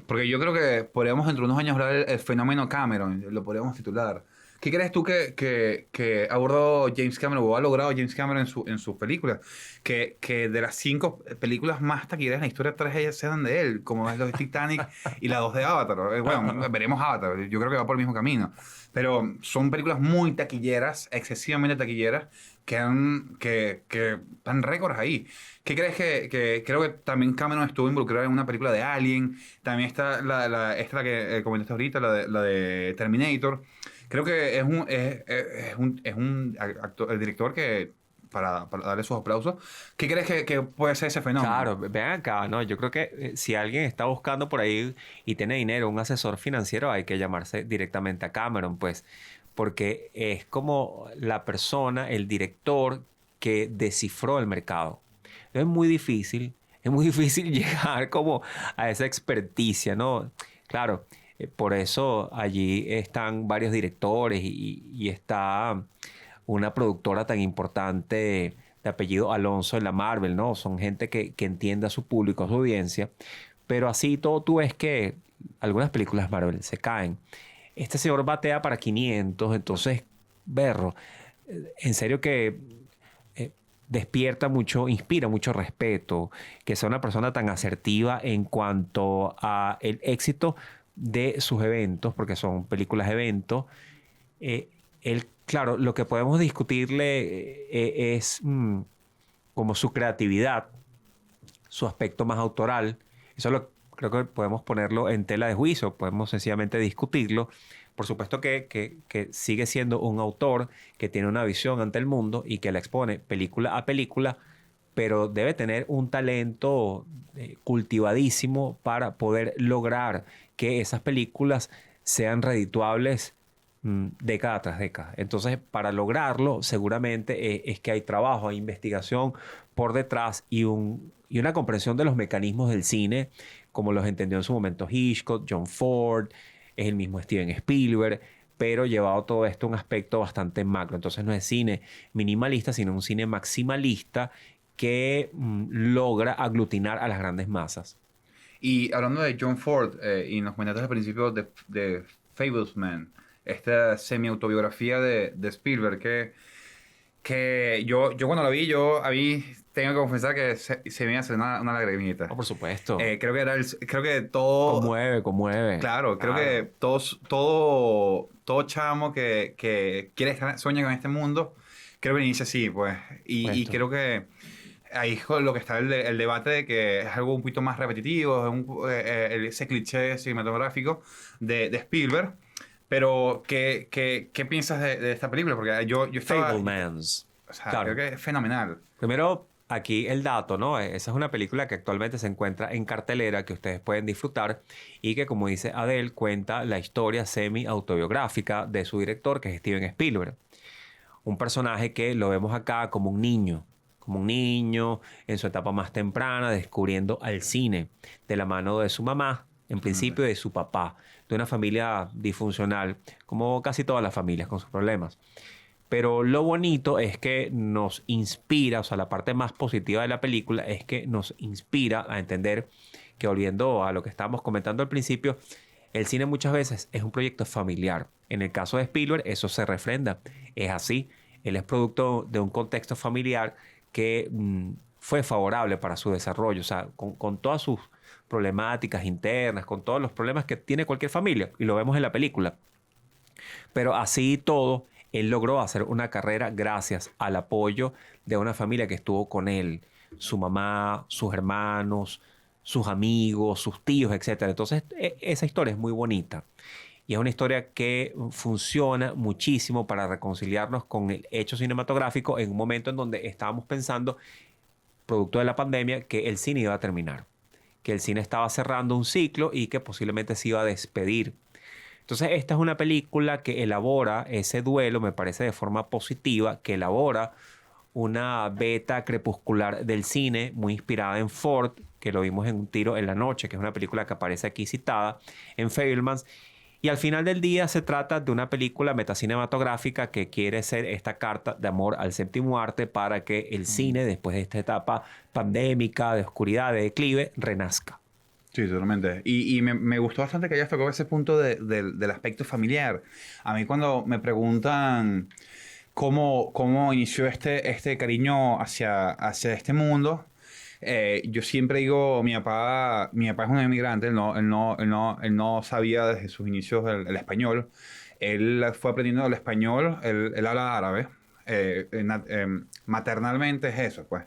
porque yo creo que podríamos dentro de unos años hablar del fenómeno Cameron, lo podríamos titular. ¿Qué crees tú que abordó James Cameron, o ha logrado James Cameron en sus películas? Que de las 5 películas más taquilleras en la historia, 3 ellas sean de él, como es la de Titanic y las 2 de Avatar. Bueno, veremos Avatar, yo creo que va por el mismo camino. Pero son películas muy taquilleras, excesivamente taquilleras, que están récords ahí. ¿Qué crees creo que también Cameron estuvo involucrado en una película de Alien? También está esta que comentaste ahorita, la de Terminator. Creo que es un actor, el director, que, para darle sus aplausos. ¿Qué crees que puede ser ese fenómeno? Claro, vean acá, ¿no? Yo creo que si alguien está buscando por ahí y tiene dinero, un asesor financiero, hay que llamarse directamente a Cameron, pues, porque es como la persona, el director que descifró el mercado. Es muy difícil, es muy difícil llegar como a esa experticia, ¿no? Claro, por eso allí están varios directores y está una productora tan importante de apellido Alonso en la Marvel, ¿no? Son gente que entiende a su público, a su audiencia, pero así todo tú ves que algunas películas Marvel se caen. Este señor batea para 500, entonces, berro, en serio que despierta mucho, inspira mucho respeto, que sea una persona tan asertiva en cuanto a el éxito de sus eventos, porque son películas eventos. Él, claro, lo que podemos discutirle es como su creatividad, su aspecto más autoral. Eso creo que podemos ponerlo en tela de juicio, podemos sencillamente discutirlo. Por supuesto que sigue siendo un autor que tiene una visión ante el mundo y que la expone película a película, pero debe tener un talento cultivadísimo para poder lograr que esas películas sean redituables década tras década. Entonces, para lograrlo, seguramente es que hay trabajo, hay investigación por detrás y una comprensión de los mecanismos del cine, como los entendió en su momento Hitchcock, John Ford, es el mismo Steven Spielberg, pero llevado todo esto a un aspecto bastante macro. Entonces no es cine minimalista, sino un cine maximalista que logra aglutinar a las grandes masas. Y hablando de John Ford, y nos comentaste al principio de Fablesman, esta semi-autobiografía de Spielberg, que yo cuando la vi, a mí tengo que confesar que se me hace una lagrimita. Oh, por supuesto. Creo que todo... Conmueve. Claro, creo que todo chamo que sueña con este mundo, creo que inicia así, pues. Y creo que ahí es lo que está el debate de que es algo un poquito más repetitivo, ese cliché cinematográfico de Spielberg. Pero, ¿qué piensas de esta película? Porque yo estaba... Fablemans. O sea, Claro. creo que es fenomenal. Primero, aquí el dato, ¿no? Esa es una película que actualmente se encuentra en cartelera, que ustedes pueden disfrutar y que, como dice Adele, cuenta la historia semi-autobiográfica de su director, que es Steven Spielberg. Un personaje que lo vemos acá como un niño en su etapa más temprana, descubriendo al cine de la mano de su mamá, en principio de su papá, de una familia disfuncional, como casi todas las familias con sus problemas. Pero lo bonito es que nos inspira, o sea, la parte más positiva de la película es que nos inspira a entender que, volviendo a lo que estábamos comentando al principio, el cine muchas veces es un proyecto familiar. En el caso de Spielberg, eso se refrenda. Es así. Él es producto de un contexto familiar que fue favorable para su desarrollo, o sea, con todas sus problemáticas internas, con todos los problemas que tiene cualquier familia, y lo vemos en la película. Pero así todo, él logró hacer una carrera gracias al apoyo de una familia que estuvo con él, su mamá, sus hermanos, sus amigos, sus tíos, etc. Entonces, esa historia es muy bonita. Y es una historia que funciona muchísimo para reconciliarnos con el hecho cinematográfico en un momento en donde estábamos pensando, producto de la pandemia, que el cine iba a terminar, que el cine estaba cerrando un ciclo y que posiblemente se iba a despedir. Entonces, esta es una película que elabora ese duelo, me parece, de forma positiva, que elabora una beta crepuscular del cine muy inspirada en Ford, que lo vimos en Un tiro en la noche, que es una película que aparece aquí citada, en Fabelmans. Y al final del día se trata de una película metacinematográfica que quiere ser esta carta de amor al séptimo arte para que el cine, después de esta etapa pandémica, de oscuridad, de declive, renazca. Sí, totalmente. Y me gustó bastante que hayas tocado ese punto del aspecto familiar. A mí cuando me preguntan cómo inició este cariño hacia este mundo, yo siempre digo, mi papá es un inmigrante, él no sabía desde sus inicios el español. Él fue aprendiendo el español, él habla árabe. Maternalmente es eso, pues.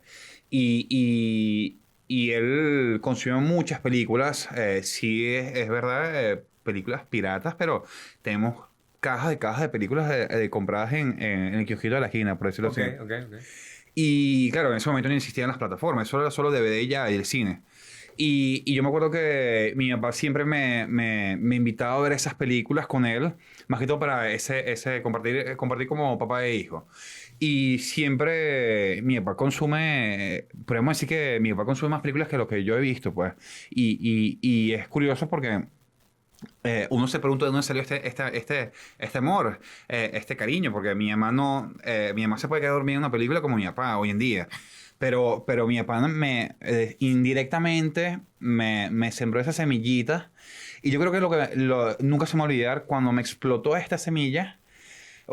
Y él consumió muchas películas, sí es verdad, películas piratas, pero tenemos cajas de películas compradas en el kiosquito de la esquina, por decirlo así. Ok. Y claro, en ese momento no existían las plataformas, eso era solo DVD ya y el cine. Y yo me acuerdo que mi papá siempre me invitaba a ver esas películas con él, más que todo para compartir como papá e hijo. Y siempre mi papá consume, podemos decir que mi papá consume más películas que lo que yo he visto, pues. Y es curioso porque uno se pregunta de dónde salió este amor, este cariño, porque mi mamá no, mi mamá se puede quedar dormida en una película como mi papá hoy en día. Pero mi papá indirectamente me sembró esa semillita. Y yo creo que nunca se me va a olvidar cuando me explotó esta semilla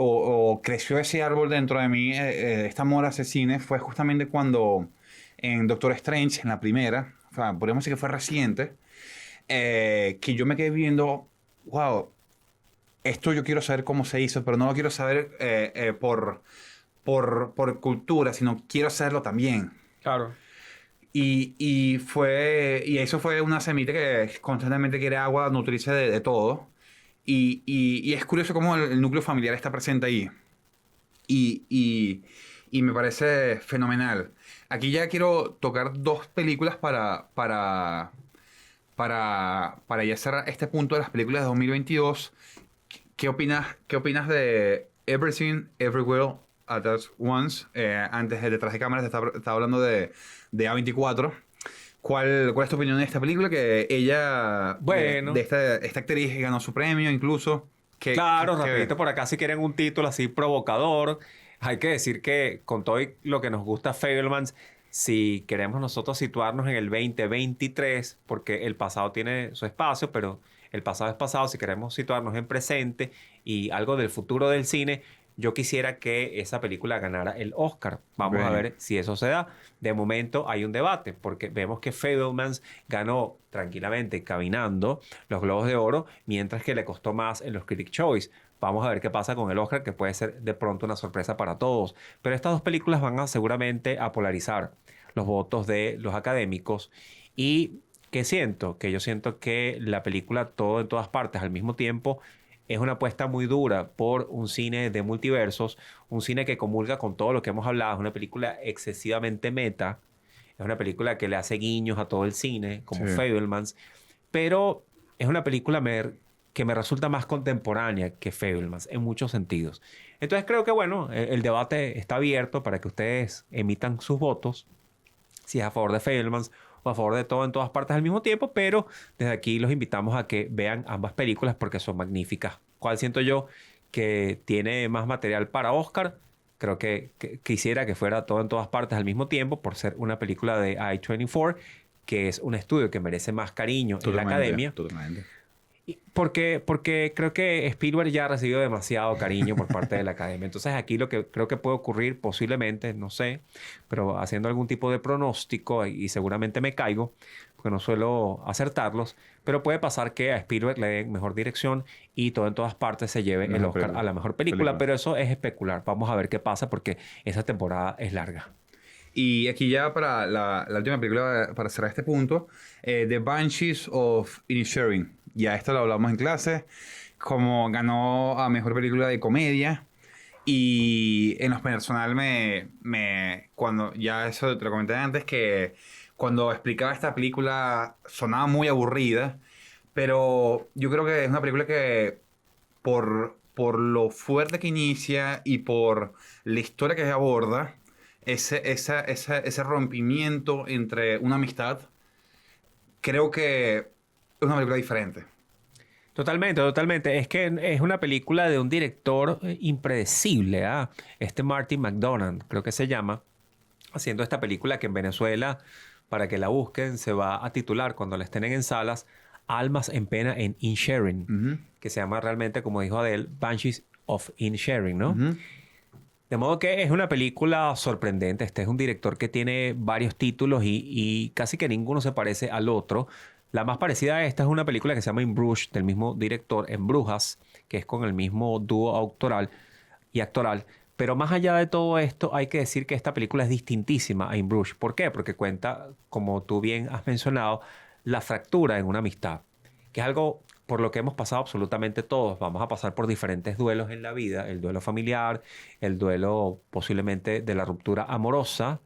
o creció ese árbol dentro de mí, este amor hacia el cine, fue justamente cuando en Doctor Strange, en la primera, o sea, podríamos decir que fue reciente, que yo me quedé viendo, wow, esto yo quiero saber cómo se hizo, pero no lo quiero saber por cultura, sino quiero hacerlo también. Claro. Y eso fue una semilla que constantemente quiere agua, nutrirse de todo. Y es curioso cómo el núcleo familiar está presente ahí. Y, y, y me parece fenomenal. Aquí ya quiero tocar dos películas para ya cerrar este punto de las películas de 2022. Qué opinas de Everything, Everywhere at Once? Antes de detrás de cámaras estaba hablando de A24. ¿Cuál es tu opinión de esta película? Que ella, Bueno. de esta actriz ganó su premio incluso. Claro, rapidito por acá, si quieren un título así provocador, hay que decir que con todo lo que nos gusta Fabelmans, si queremos nosotros situarnos en el 2023, porque el pasado tiene su espacio, pero el pasado es pasado, si queremos situarnos en presente y algo del futuro del cine, yo quisiera que esa película ganara el Oscar. Vamos a ver si eso se da. De momento hay un debate, porque vemos que Fabelmans ganó tranquilamente, caminando, los Globos de Oro, mientras que le costó más en los Critics' Choice. Vamos a ver qué pasa con el Oscar, que puede ser de pronto una sorpresa para todos. Pero estas dos películas van seguramente a polarizar los votos de los académicos. ¿Y qué siento? Que yo siento que la película Todo en todas partes al mismo tiempo es una apuesta muy dura por un cine de multiversos, un cine que comulga con todo lo que hemos hablado. Es una película excesivamente meta, es una película que le hace guiños a todo el cine, como Sí. Fabelmans, pero es una película que me resulta más contemporánea que Fabelmans en muchos sentidos. Entonces creo que, bueno, el debate está abierto para que ustedes emitan sus votos, si es a favor de Fabelmans o a favor de Todo en todas partes al mismo tiempo, pero desde aquí los invitamos a que vean ambas películas porque son magníficas. ¿Cuál siento yo que tiene más material para Oscar? Creo que quisiera que fuera Todo en todas partes al mismo tiempo por ser una película de A24, que es un estudio que merece más cariño en la academia. Totalmente. Porque creo que Spielberg ya ha recibido demasiado cariño por parte de la academia. Entonces aquí lo que creo que puede ocurrir posiblemente, no sé, pero haciendo algún tipo de pronóstico y seguramente me caigo, porque no suelo acertarlos, pero puede pasar que a Spielberg le den mejor dirección y Todo en todas partes se lleve el Oscar a la mejor película, pero eso es especular. Vamos a ver qué pasa porque esa temporada es larga. Y aquí ya para la última película, para cerrar este punto, The Banshees of Inisherin. Ya esto lo hablamos en clase, como ganó a Mejor Película de Comedia. Y en lo personal cuando ya eso te lo comenté antes, que cuando explicaba esta película sonaba muy aburrida, pero yo creo que es una película que por lo fuerte que inicia y por la historia que aborda, ese rompimiento entre una amistad, creo que es una película diferente. Totalmente, totalmente. Es que es una película de un director impredecible, ¿ah? Este Martin McDonagh, creo que se llama, haciendo esta película que en Venezuela, para que la busquen, se va a titular cuando la estén en salas, Almas en Pena en Inisherin, Ujú, que se llama realmente, como dijo Adele, Banshees of Inisherin, ¿no? ujú. De modo que es una película sorprendente. Este es un director que tiene varios títulos y casi que ninguno se parece al otro. La más parecida a esta es una película que se llama In Bruges, del mismo director, En Brujas, que es con el mismo dúo actoral y actoral. Pero más allá de todo esto, hay que decir que esta película es distintísima a In Bruges. ¿Por qué? Porque cuenta, como tú bien has mencionado, la fractura en una amistad, que es algo por lo que hemos pasado absolutamente todos. Vamos a pasar por diferentes duelos en la vida, el duelo familiar, el duelo posiblemente de la ruptura amorosa,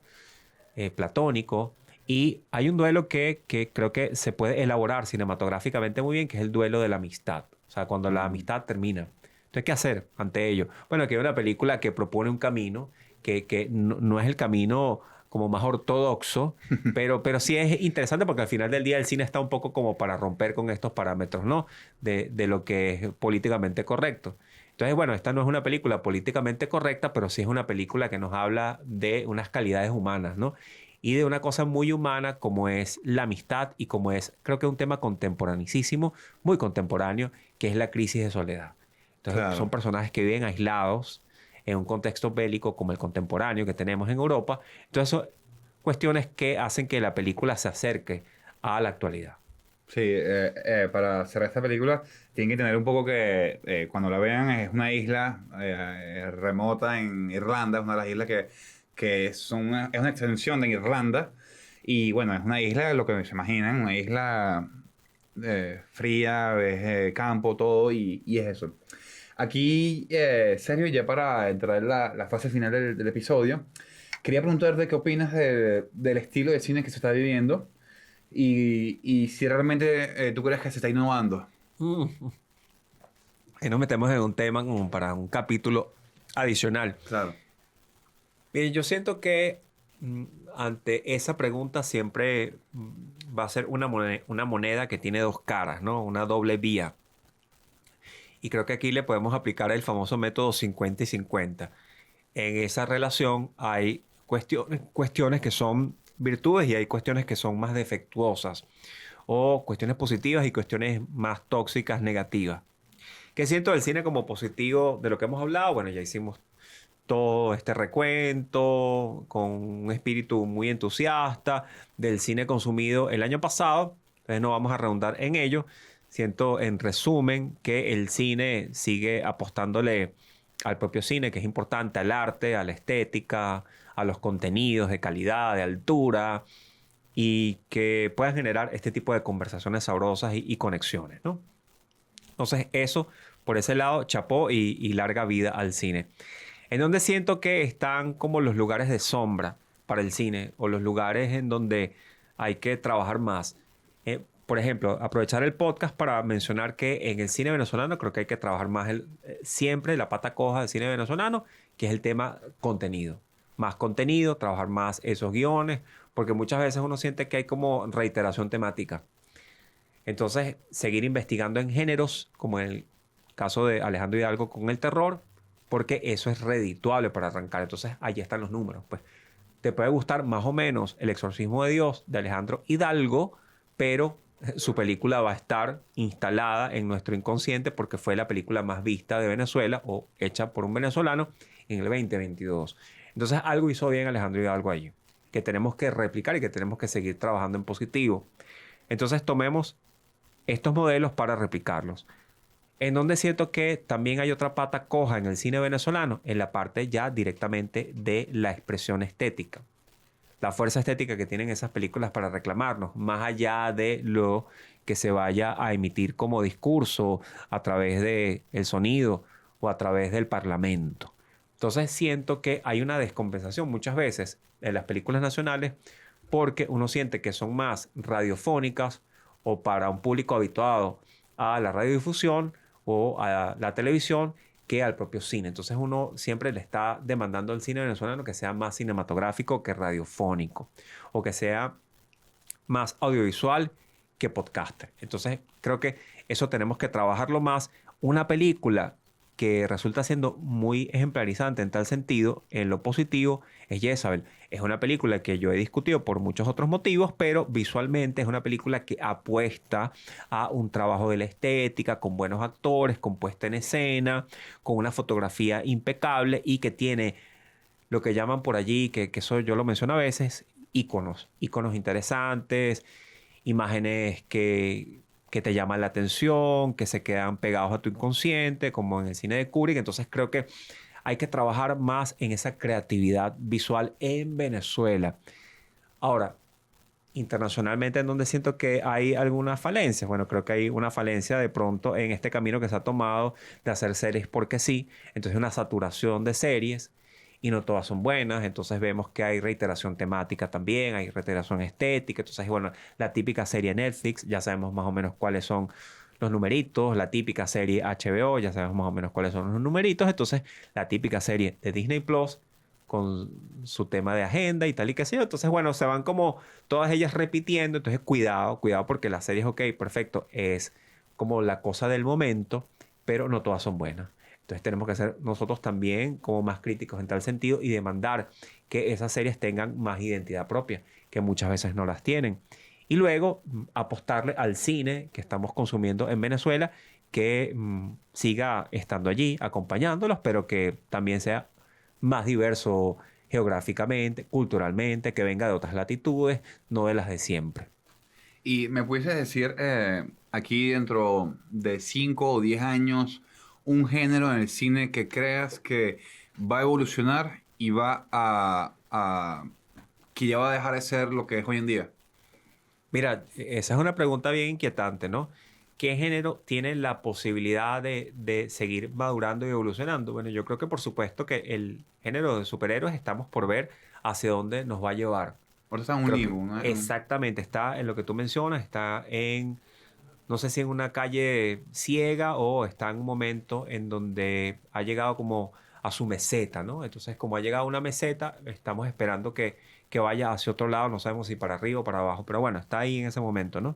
platónico, Y hay un duelo que creo que se puede elaborar cinematográficamente muy bien, que es el duelo de la amistad. O sea, cuando la amistad termina. Entonces, ¿qué hacer ante ello? Bueno, aquí hay una película que propone un camino que no es el camino como más ortodoxo, pero sí es interesante porque al final del día el cine está un poco como para romper con estos parámetros, ¿no? De lo que es políticamente correcto. Entonces, bueno, esta no es una película políticamente correcta, pero sí es una película que nos habla de unas calidades humanas, ¿no? Y de una cosa muy humana como es la amistad y como es, creo que es un tema contemporanicísimo, muy contemporáneo, que es la crisis de soledad. Entonces, son Claro. personajes que viven aislados en un contexto bélico como el contemporáneo que tenemos en Europa. Entonces, son cuestiones que hacen que la película se acerque a la actualidad. Sí, para cerrar esta película tienen que tener un poco que cuando la vean es una isla remota en Irlanda, es una de las islas que es una extensión de Irlanda y bueno, es una isla, lo que se imaginan, una isla fría, es campo, todo y es eso. Aquí, Sergio, ya para entrar en la fase final del episodio, quería preguntarte qué opinas del estilo de cine que se está viviendo y si realmente tú crees que se está innovando. Mm. Y nos metemos en un tema como para un capítulo adicional. Claro. Bien, yo siento que ante esa pregunta siempre va a ser una moneda que tiene dos caras, ¿no? Una doble vía. Y creo que aquí le podemos aplicar el famoso método 50 y 50. En esa relación hay cuestiones que son virtudes y hay cuestiones que son más defectuosas, o cuestiones positivas y cuestiones más tóxicas, negativas. ¿Qué siento del cine como positivo de lo que hemos hablado? Bueno, ya hicimos todo este recuento con un espíritu muy entusiasta del cine consumido el año pasado. Entonces no vamos a redundar en ello. Siento en resumen que el cine sigue apostándole al propio cine, que es importante, al arte, a la estética, a los contenidos de calidad, de altura, y que puedan generar este tipo de conversaciones sabrosas y conexiones, ¿no? Entonces eso, por ese lado, chapó y larga vida al cine. En donde siento que están como los lugares de sombra para el cine o los lugares en donde hay que trabajar más. Por ejemplo, aprovechar el podcast para mencionar que en el cine venezolano creo que hay que trabajar más siempre la pata coja del cine venezolano, que es el tema contenido. Más contenido, trabajar más esos guiones, porque muchas veces uno siente que hay como reiteración temática. Entonces, seguir investigando en géneros, como en el caso de Alejandro Hidalgo con el terror, porque eso es redituable para arrancar. Entonces, allí están los números. Pues te puede gustar más o menos El exorcismo de Dios de Alejandro Hidalgo, pero su película va a estar instalada en nuestro inconsciente porque fue la película más vista de Venezuela o hecha por un venezolano en el 2022. Entonces, algo hizo bien Alejandro Hidalgo allí, que tenemos que replicar y que tenemos que seguir trabajando en positivo. Entonces, tomemos estos modelos para replicarlos. En donde siento que también hay otra pata coja en el cine venezolano, en la parte ya directamente de la expresión estética. La fuerza estética que tienen esas películas para reclamarnos, más allá de lo que se vaya a emitir como discurso a través del sonido o a través del parlamento. Entonces siento que hay una descompensación muchas veces en las películas nacionales porque uno siente que son más radiofónicas o para un público habituado a la radiodifusión o a la televisión que al propio cine. Entonces uno siempre le está demandando al cine venezolano que sea más cinematográfico que radiofónico o que sea más audiovisual que podcaster. Entonces creo que eso tenemos que trabajarlo más. Una película que resulta siendo muy ejemplarizante en tal sentido, en lo positivo, es Jezabel. Es una película que yo he discutido por muchos otros motivos, pero visualmente es una película que apuesta a un trabajo de la estética, con buenos actores, con puesta en escena, con una fotografía impecable y que tiene lo que llaman por allí, que eso yo lo menciono a veces, íconos interesantes, imágenes que te llaman la atención, que se quedan pegados a tu inconsciente, como en el cine de Kubrick. Entonces creo que hay que trabajar más en esa creatividad visual en Venezuela. Ahora, internacionalmente, en donde siento que hay algunas falencias. Bueno, creo que hay una falencia de pronto en este camino que se ha tomado de hacer series porque sí. Entonces, una saturación de series y no todas son buenas. Entonces vemos que hay reiteración temática también, hay reiteración estética. Entonces, bueno, la típica serie Netflix, ya sabemos más o menos cuáles son los numeritos, la típica serie HBO, ya sabemos más o menos cuáles son los numeritos. Entonces, la típica serie de Disney Plus con su tema de agenda y tal y qué sé yo. Entonces, bueno, se van como todas ellas repitiendo. Entonces, cuidado, cuidado porque las series, ok, perfecto, es como la cosa del momento, pero no todas son buenas. Entonces, tenemos que ser nosotros también como más críticos en tal sentido y demandar que esas series tengan más identidad propia, que muchas veces no las tienen. Y luego apostarle al cine que estamos consumiendo en Venezuela, que siga estando allí, acompañándolos, pero que también sea más diverso geográficamente, culturalmente, que venga de otras latitudes, no de las de siempre. Y me pudieses decir, aquí dentro de 5 o 10 años, un género en el cine que creas que va a evolucionar y que ya va a dejar de ser lo que es hoy en día. Mira, esa es una pregunta bien inquietante, ¿no? ¿Qué género tiene la posibilidad de seguir madurando y evolucionando? Bueno, yo creo que por supuesto que el género de superhéroes estamos por ver hacia dónde nos va a llevar. Ahora está en un Creo que limbo, ¿no? exactamente está en lo que tú mencionas, está en, no sé si en una calle ciega o está en un momento en donde ha llegado como a su meseta, ¿no? Entonces, como ha llegado a una meseta, estamos esperando que vaya hacia otro lado, no sabemos si para arriba o para abajo, pero bueno, está ahí en ese momento, ¿no?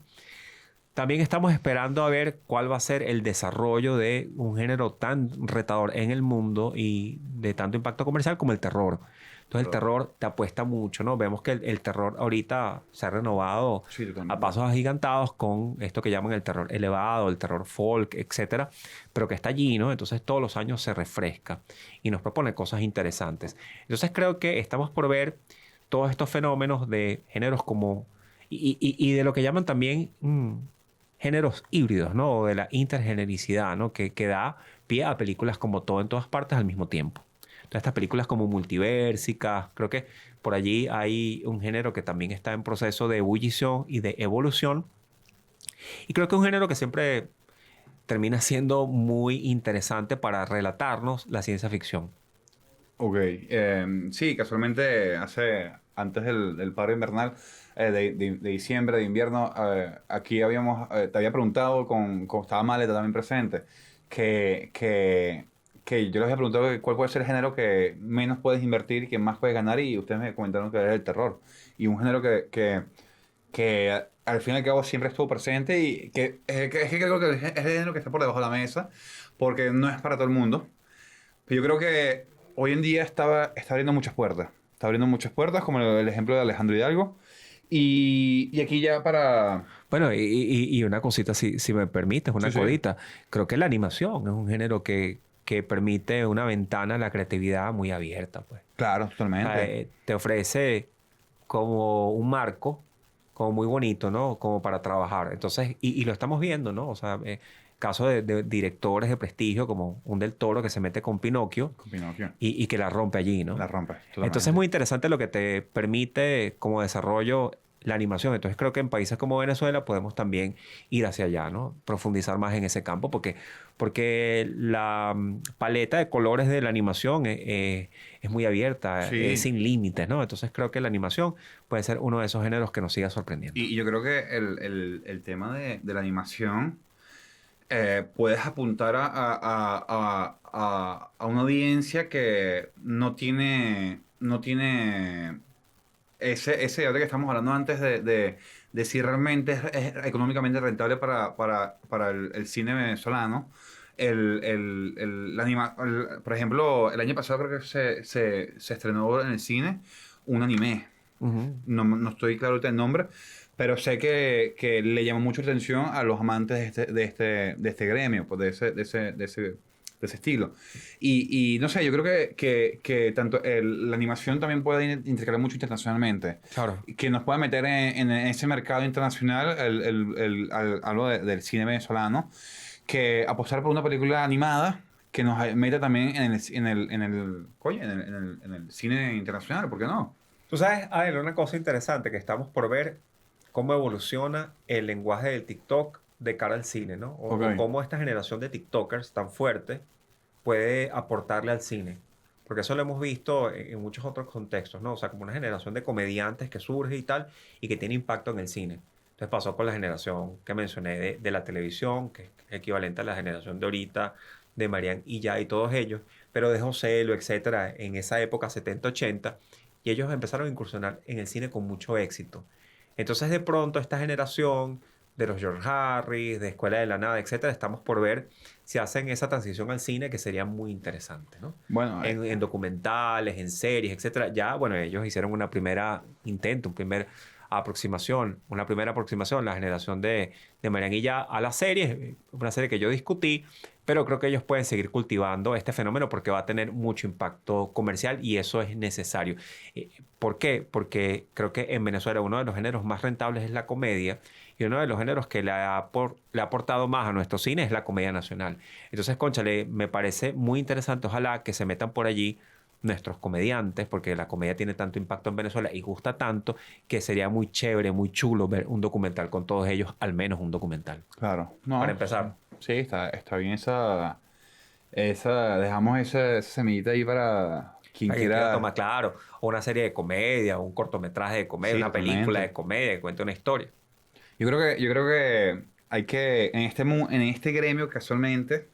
También estamos esperando a ver cuál va a ser el desarrollo de un género tan retador en el mundo y de tanto impacto comercial como el terror. Entonces el Pero, terror te apuesta mucho, ¿no? Vemos que el terror ahorita se ha renovado sí, a totalmente. pasos agigantados con esto que llaman el terror elevado, el terror folk, etcétera, pero que está allí, ¿no? Entonces todos los años se refresca y nos propone cosas interesantes. Entonces creo que estamos por ver todos estos fenómenos de géneros como y de lo que llaman también géneros híbridos, ¿no? O de la intergenericidad, ¿no? Que da pie a películas como Todo en todas partes al mismo tiempo. Entonces, estas películas como multiversicas, creo que por allí hay un género que también está en proceso de ebullición y de evolución. Y creo que es un género que siempre termina siendo muy interesante para relatarnos la ciencia ficción. Ok, sí, casualmente antes del paro invernal de diciembre, de invierno, aquí te había preguntado, estaba Maleta también presente, que, que, que yo les había preguntado que cuál puede ser el género que menos puedes invertir y que más puedes ganar y ustedes me comentaron que era el terror. Y un género que al fin y al cabo siempre estuvo presente y es que creo que es el género que está por debajo de la mesa porque no es para todo el mundo. Pero yo creo que hoy en día está abriendo muchas puertas. Está abriendo muchas puertas, como el ejemplo de Alejandro Hidalgo. Y aquí ya para... Bueno, y una cosita, si me permites, Sí, una sí. codita. Creo que la animación es un género que permite una ventana a la creatividad muy abierta, pues. Claro, O sea, totalmente. te ofrece como un marco, como muy bonito, ¿no? Como para trabajar. Entonces, y lo estamos viendo, ¿no? O sea, casos de directores de prestigio como un Del Toro que se mete con Pinocchio Con Pinocchio. y que la rompe allí, La ¿no? rompes, Entonces es totalmente. muy interesante lo que te permite como desarrollo la animación. Entonces creo que en países como Venezuela podemos también ir hacia allá, ¿no? Profundizar más en ese campo porque la paleta de colores de la animación es muy abierta, es Sí. sin límites, ¿no? Entonces creo que la animación puede ser uno de esos géneros que nos siga sorprendiendo. Y yo creo que el tema de la animación, puedes apuntar a una audiencia que no tiene ese debate que estamos hablando antes de si realmente es económicamente rentable para el cine venezolano. Por ejemplo, el año pasado creo que se estrenó en el cine un anime. Ujú. No estoy claro ahorita el nombre, pero sé que le llamó mucho la atención a los amantes de este gremio, pues de ese estilo. Y no sé, yo creo que tanto la animación también puede intercalar mucho internacionalmente. Claro. Y que nos pueda meter en ese mercado internacional, hablo del cine venezolano, que apostar por una película animada que nos meta también en el cine internacional, ¿por qué no? Tú sabes, a ver, una cosa interesante que estamos por ver cómo evoluciona el lenguaje del TikTok de cara al cine, ¿no? O Ok. cómo esta generación de TikTokers tan fuerte puede aportarle al cine. porque eso lo hemos visto en muchos otros contextos, ¿no? O sea, como una generación de comediantes que surge y tal, y que tiene impacto en el cine. Entonces pasó con la generación que mencioné de la televisión, que es equivalente a la generación de ahorita, de Marian y ya, y todos ellos, pero de José Lo, etcétera, en esa época 70-80, y ellos empezaron a incursionar en el cine con mucho éxito. Entonces, de pronto, esta generación de los George Harris, de Escuela de la Nada, etcétera, estamos por ver si hacen esa transición al cine, que sería muy interesante, ¿no? Bueno, En documentales, en series, etcétera. Ya, bueno, ellos hicieron una primera intento, una primera aproximación, la generación de Marianilla a la serie, una serie que yo discutí, pero creo que ellos pueden seguir cultivando este fenómeno porque va a tener mucho impacto comercial y eso es necesario. ¿Por qué? Porque creo que en Venezuela uno de los géneros más rentables es la comedia y uno de los géneros que le ha aportado más a nuestro cine es la comedia nacional. Entonces, cónchale, me parece muy interesante, ojalá que se metan por allí nuestros comediantes, porque la comedia tiene tanto impacto en Venezuela y gusta tanto que sería muy chévere, muy chulo ver un documental con todos ellos, al menos un documental. claro. No, Para empezar. sí, está bien dejamos esa semillita ahí para quien Alguien quiera quiera. tomar, claro, o una serie de comedia, o un cortometraje de comedia, Sí, una película totalmente. de comedia que cuente una historia. Yo creo que hay que, en este gremio casualmente,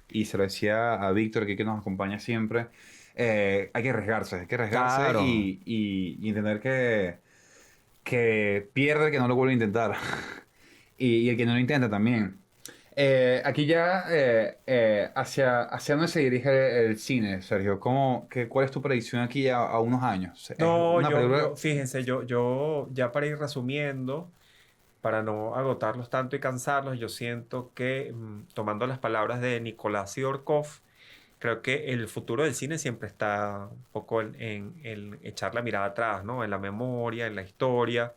y se lo decía a Víctor aquí que nos acompaña siempre, hay que arriesgarse Claro. y entender que pierde el que no lo vuelve a intentar. Y el que no lo intenta también. Aquí ya, hacia dónde se dirige el cine, Sergio. ¿Cuál es tu predicción aquí a unos años? Es No, una película. fíjense, yo ya para ir resumiendo, para no agotarlos tanto y cansarlos, yo siento que, tomando las palabras de Nicolás Siorkov, creo que el futuro del cine siempre está un poco en echar la mirada atrás, ¿no? En la memoria, en la historia,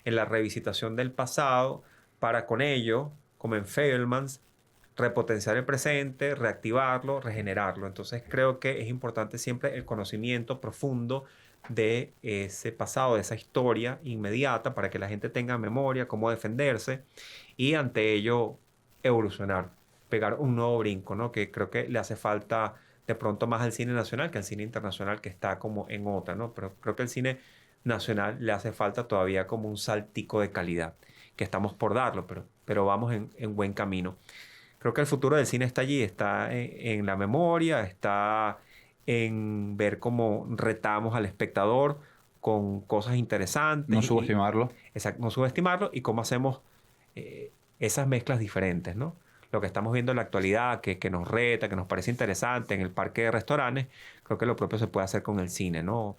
en la revisitación del pasado, para con ello, como en Fabelmans, repotenciar el presente, reactivarlo, regenerarlo. Entonces creo que es importante siempre el conocimiento profundo de ese pasado, de esa historia inmediata, para que la gente tenga memoria, cómo defenderse y ante ello evolucionar, pegar un nuevo brinco, ¿no? Que creo que le hace falta de pronto más al cine nacional que al cine internacional, que está como en otra, ¿no? Pero creo que el cine nacional le hace falta todavía como un saltico de calidad, que estamos por darlo, pero vamos en buen camino. Creo que el futuro del cine está allí, está en la memoria, está en ver cómo retamos al espectador con cosas interesantes No y, subestimarlo. no subestimarlo y cómo hacemos esas mezclas diferentes, ¿no? Lo que estamos viendo en la actualidad, que nos reta, que nos parece interesante en el parque de restaurantes, creo que lo propio se puede hacer con el cine, ¿no?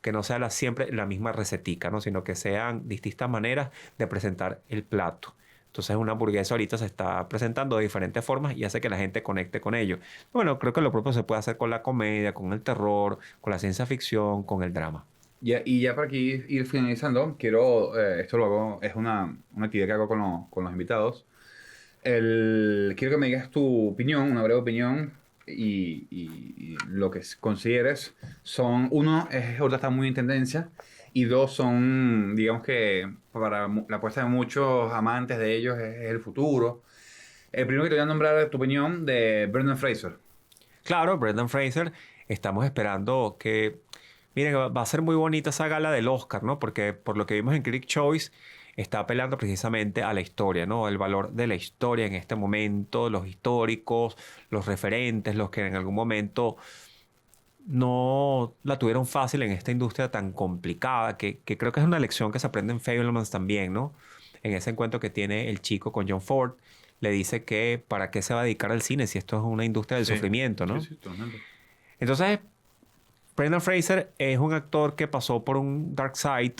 Que no sea siempre la misma recetica, ¿no? Sino que sean distintas maneras de presentar el plato. Entonces una hamburguesa ahorita se está presentando de diferentes formas y hace que la gente conecte con ello. Bueno, creo que lo propio se puede hacer con la comedia, con el terror, con la ciencia ficción, con el drama. Y ya para aquí ir finalizando, quiero, esto lo hago, es una actividad que hago con los invitados. Quiero que me digas tu opinión, una breve opinión, y lo que consideres. Ahorita está muy en tendencia, y dos son, digamos que para la apuesta de muchos amantes de ellos es el futuro. El primero que te voy a nombrar es tu opinión de Brendan Fraser. Claro, Brendan Fraser, estamos esperando que, miren, va a ser muy bonita esa gala del Oscar, ¿no? Porque por lo que vimos en Critics' Choice, está apelando precisamente a la historia, ¿no? El valor de la historia en este momento, los históricos, los referentes, los que en algún momento no la tuvieron fácil en esta industria tan complicada, que creo que es una lección que se aprende en Fabelmans también, ¿no? En ese encuentro que tiene el chico con John Ford, le dice que para qué se va a dedicar al cine si esto es una industria del Sí, sufrimiento, sí, ¿no? sí, totalmente. Entonces, Brendan Fraser es un actor que pasó por un dark side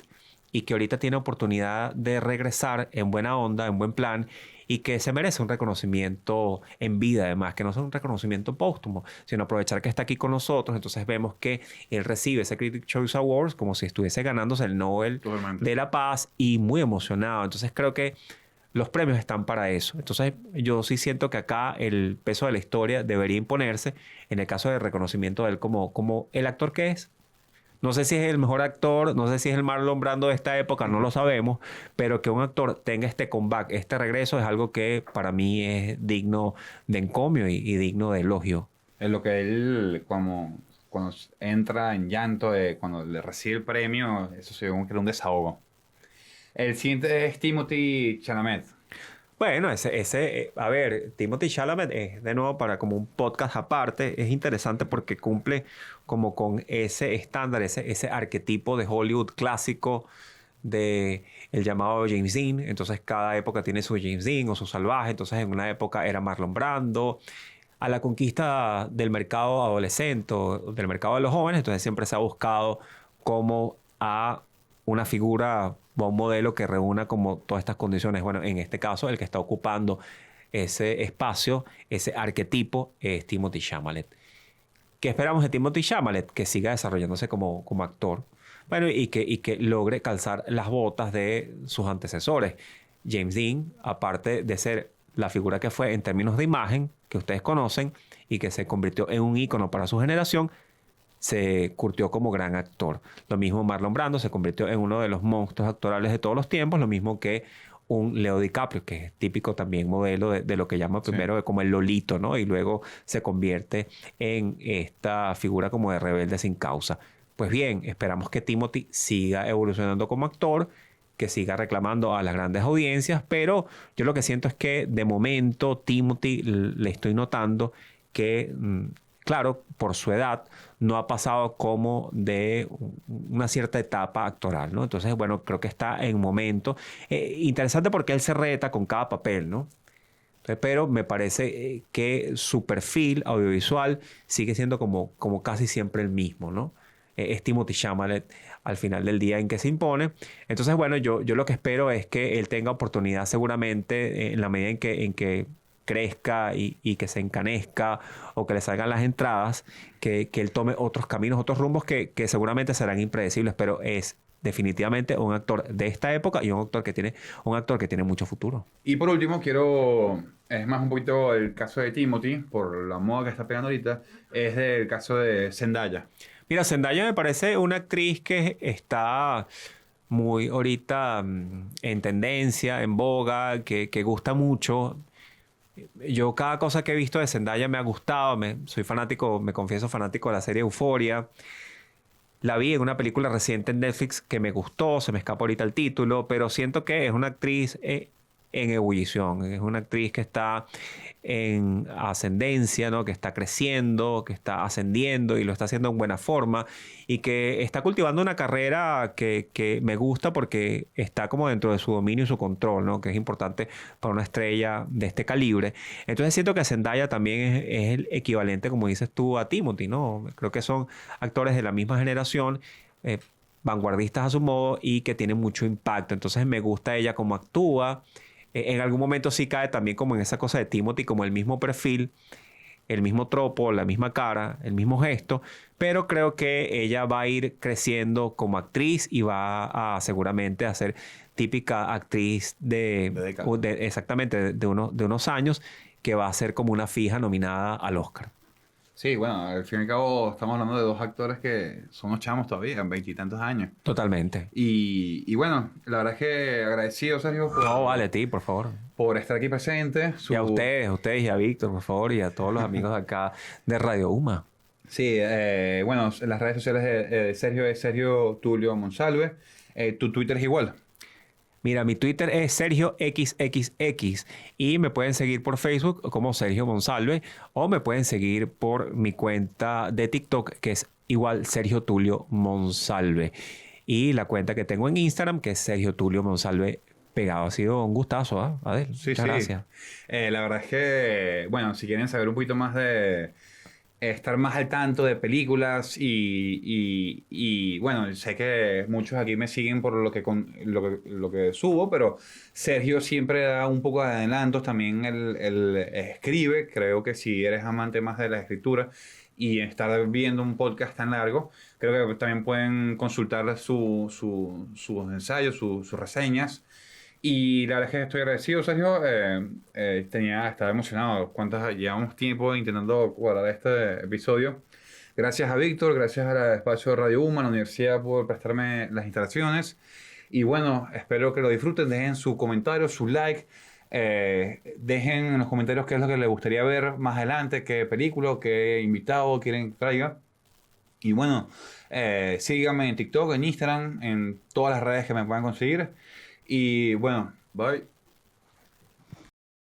y que ahorita tiene oportunidad de regresar en buena onda, en buen plan, y que se merece un reconocimiento en vida, además, que no sea un reconocimiento póstumo, sino aprovechar que está aquí con nosotros. Entonces vemos que él recibe ese Critics' Choice Awards como si estuviese ganándose el Nobel Totalmente. de la Paz y muy emocionado. Entonces creo que los premios están para eso. Entonces, yo sí siento que acá el peso de la historia debería imponerse en el caso de reconocimiento de él como el actor que es. No sé si es el mejor actor, no sé si es el Marlon Brando de esta época, no lo sabemos, pero que un actor tenga este comeback, este regreso, es algo que para mí es digno de encomio y digno de elogio. Es lo que él, como cuando entra en llanto, cuando le recibe el premio, eso se ve como que era un desahogo. El siguiente es Timothy Chalamet. Bueno, a ver, Timothy Chalamet es de nuevo para como un podcast aparte, es interesante porque cumple como con ese estándar, ese arquetipo de Hollywood clásico de el llamado James Dean. Entonces cada época tiene su James Dean o su salvaje. Entonces en una época era Marlon Brando. A la conquista del mercado adolescente o del mercado de los jóvenes, entonces siempre se ha buscado como a una figura o un modelo que reúna como todas estas condiciones. Bueno, en este caso, el que está ocupando ese espacio, ese arquetipo, es Timothy Chalamet. ¿Qué esperamos de Timothy Chalamet? Que siga desarrollándose como actor. Bueno, y que logre calzar las botas de sus antecesores. James Dean, aparte de ser la figura que fue en términos de imagen, que ustedes conocen, y que se convirtió en un ícono para su generación, se curtió como gran actor. Lo mismo Marlon Brando se convirtió en uno de los monstruos actorales de todos los tiempos, lo mismo que un Leo DiCaprio, que es típico también modelo de lo que llama primero Sí. como el Lolito, ¿no? Y luego se convierte en esta figura como de rebelde sin causa. Pues bien, esperamos que Timothy siga evolucionando como actor, que siga reclamando a las grandes audiencias, pero yo lo que siento es que de momento Timothy le estoy notando que, claro, por su edad, no ha pasado como de una cierta etapa actoral, ¿no? Entonces, bueno, creo que está en momento. Interesante porque él se reta con cada papel, ¿no? Entonces, pero me parece que su perfil audiovisual sigue siendo como casi siempre el mismo, ¿no? Es Timothy Chalamet al final del día en que se impone. Entonces, bueno, yo lo que espero es que él tenga oportunidad seguramente en la medida en que crezca y que se encanezca o que le salgan las entradas, que él tome otros caminos, otros rumbos que seguramente serán impredecibles, pero es definitivamente un actor de esta época y un actor que tiene mucho futuro. Y por último, es más un poquito el caso de Timothy, por la moda que está pegando ahorita, es del caso de Zendaya. Mira, Zendaya me parece una actriz que está muy ahorita en tendencia, en boga, que gusta mucho. Yo cada cosa que he visto de Zendaya me ha gustado, soy fanático, me confieso fanático de la serie Euphoria. La vi en una película reciente en Netflix que me gustó, se me escapa ahorita el título, pero siento que es una actriz en ebullición, es una actriz que está en ascendencia, ¿no? Que está creciendo, que está ascendiendo y lo está haciendo en buena forma y que está cultivando una carrera que me gusta porque está como dentro de su dominio y su control, ¿no? Que es importante para una estrella de este calibre. Entonces siento que Zendaya también es el equivalente, como dices tú, a Timothy, ¿no? Creo que son actores de la misma generación. Vanguardistas a su modo y que tienen mucho impacto. Entonces me gusta ella cómo actúa. En algún momento sí cae también como en esa cosa de Timothy, como el mismo perfil, el mismo tropo, la misma cara, el mismo gesto, pero creo que ella va a ir creciendo como actriz y va a seguramente a ser típica actriz De década. exactamente de unos años que va a ser como una fija nominada al Oscar. Sí, bueno, al fin y al cabo estamos hablando de dos actores que son los chamos todavía, en veintitantos años. Totalmente. Y bueno, la verdad es que agradecido, Sergio, No, vale, a ti, por favor. por estar aquí presente. Y a ustedes y a Víctor, por favor, y a todos los amigos de acá de Radio UMA. Sí, bueno, las redes sociales de Sergio es Sergio Tulio Monsalve. Tu Twitter es igual. Mira, mi Twitter es SergioXXX y me pueden seguir por Facebook como Sergio Monsalve o me pueden seguir por mi cuenta de TikTok que es igual Sergio Tulio Monsalve y la cuenta que tengo en Instagram que es Sergio Tulio Monsalve pegado. Ha sido un gustazo, ¿ah? Adel, Sí, muchas sí. gracias. La verdad es que, bueno, si quieren saber un poquito más de estar más al tanto de películas y, bueno, sé que muchos aquí me siguen por lo que subo, pero Sergio siempre da un poco de adelantos, también él escribe, creo que si eres amante más de la escritura y estar viendo un podcast tan largo, creo que también pueden consultar sus ensayos, sus reseñas. Y la verdad es que estoy agradecido, Sergio. Estaba emocionado. Llevamos tiempo intentando guardar este episodio. Gracias a Víctor, gracias al espacio de Radio UMA, a la universidad por prestarme las instalaciones. Y bueno, espero que lo disfruten. Dejen su comentario, su like. Dejen en los comentarios qué es lo que les gustaría ver más adelante, qué película, qué invitado quieren que traiga. Y bueno, síganme en TikTok, en Instagram, en todas las redes que me puedan conseguir. Y bueno, bye.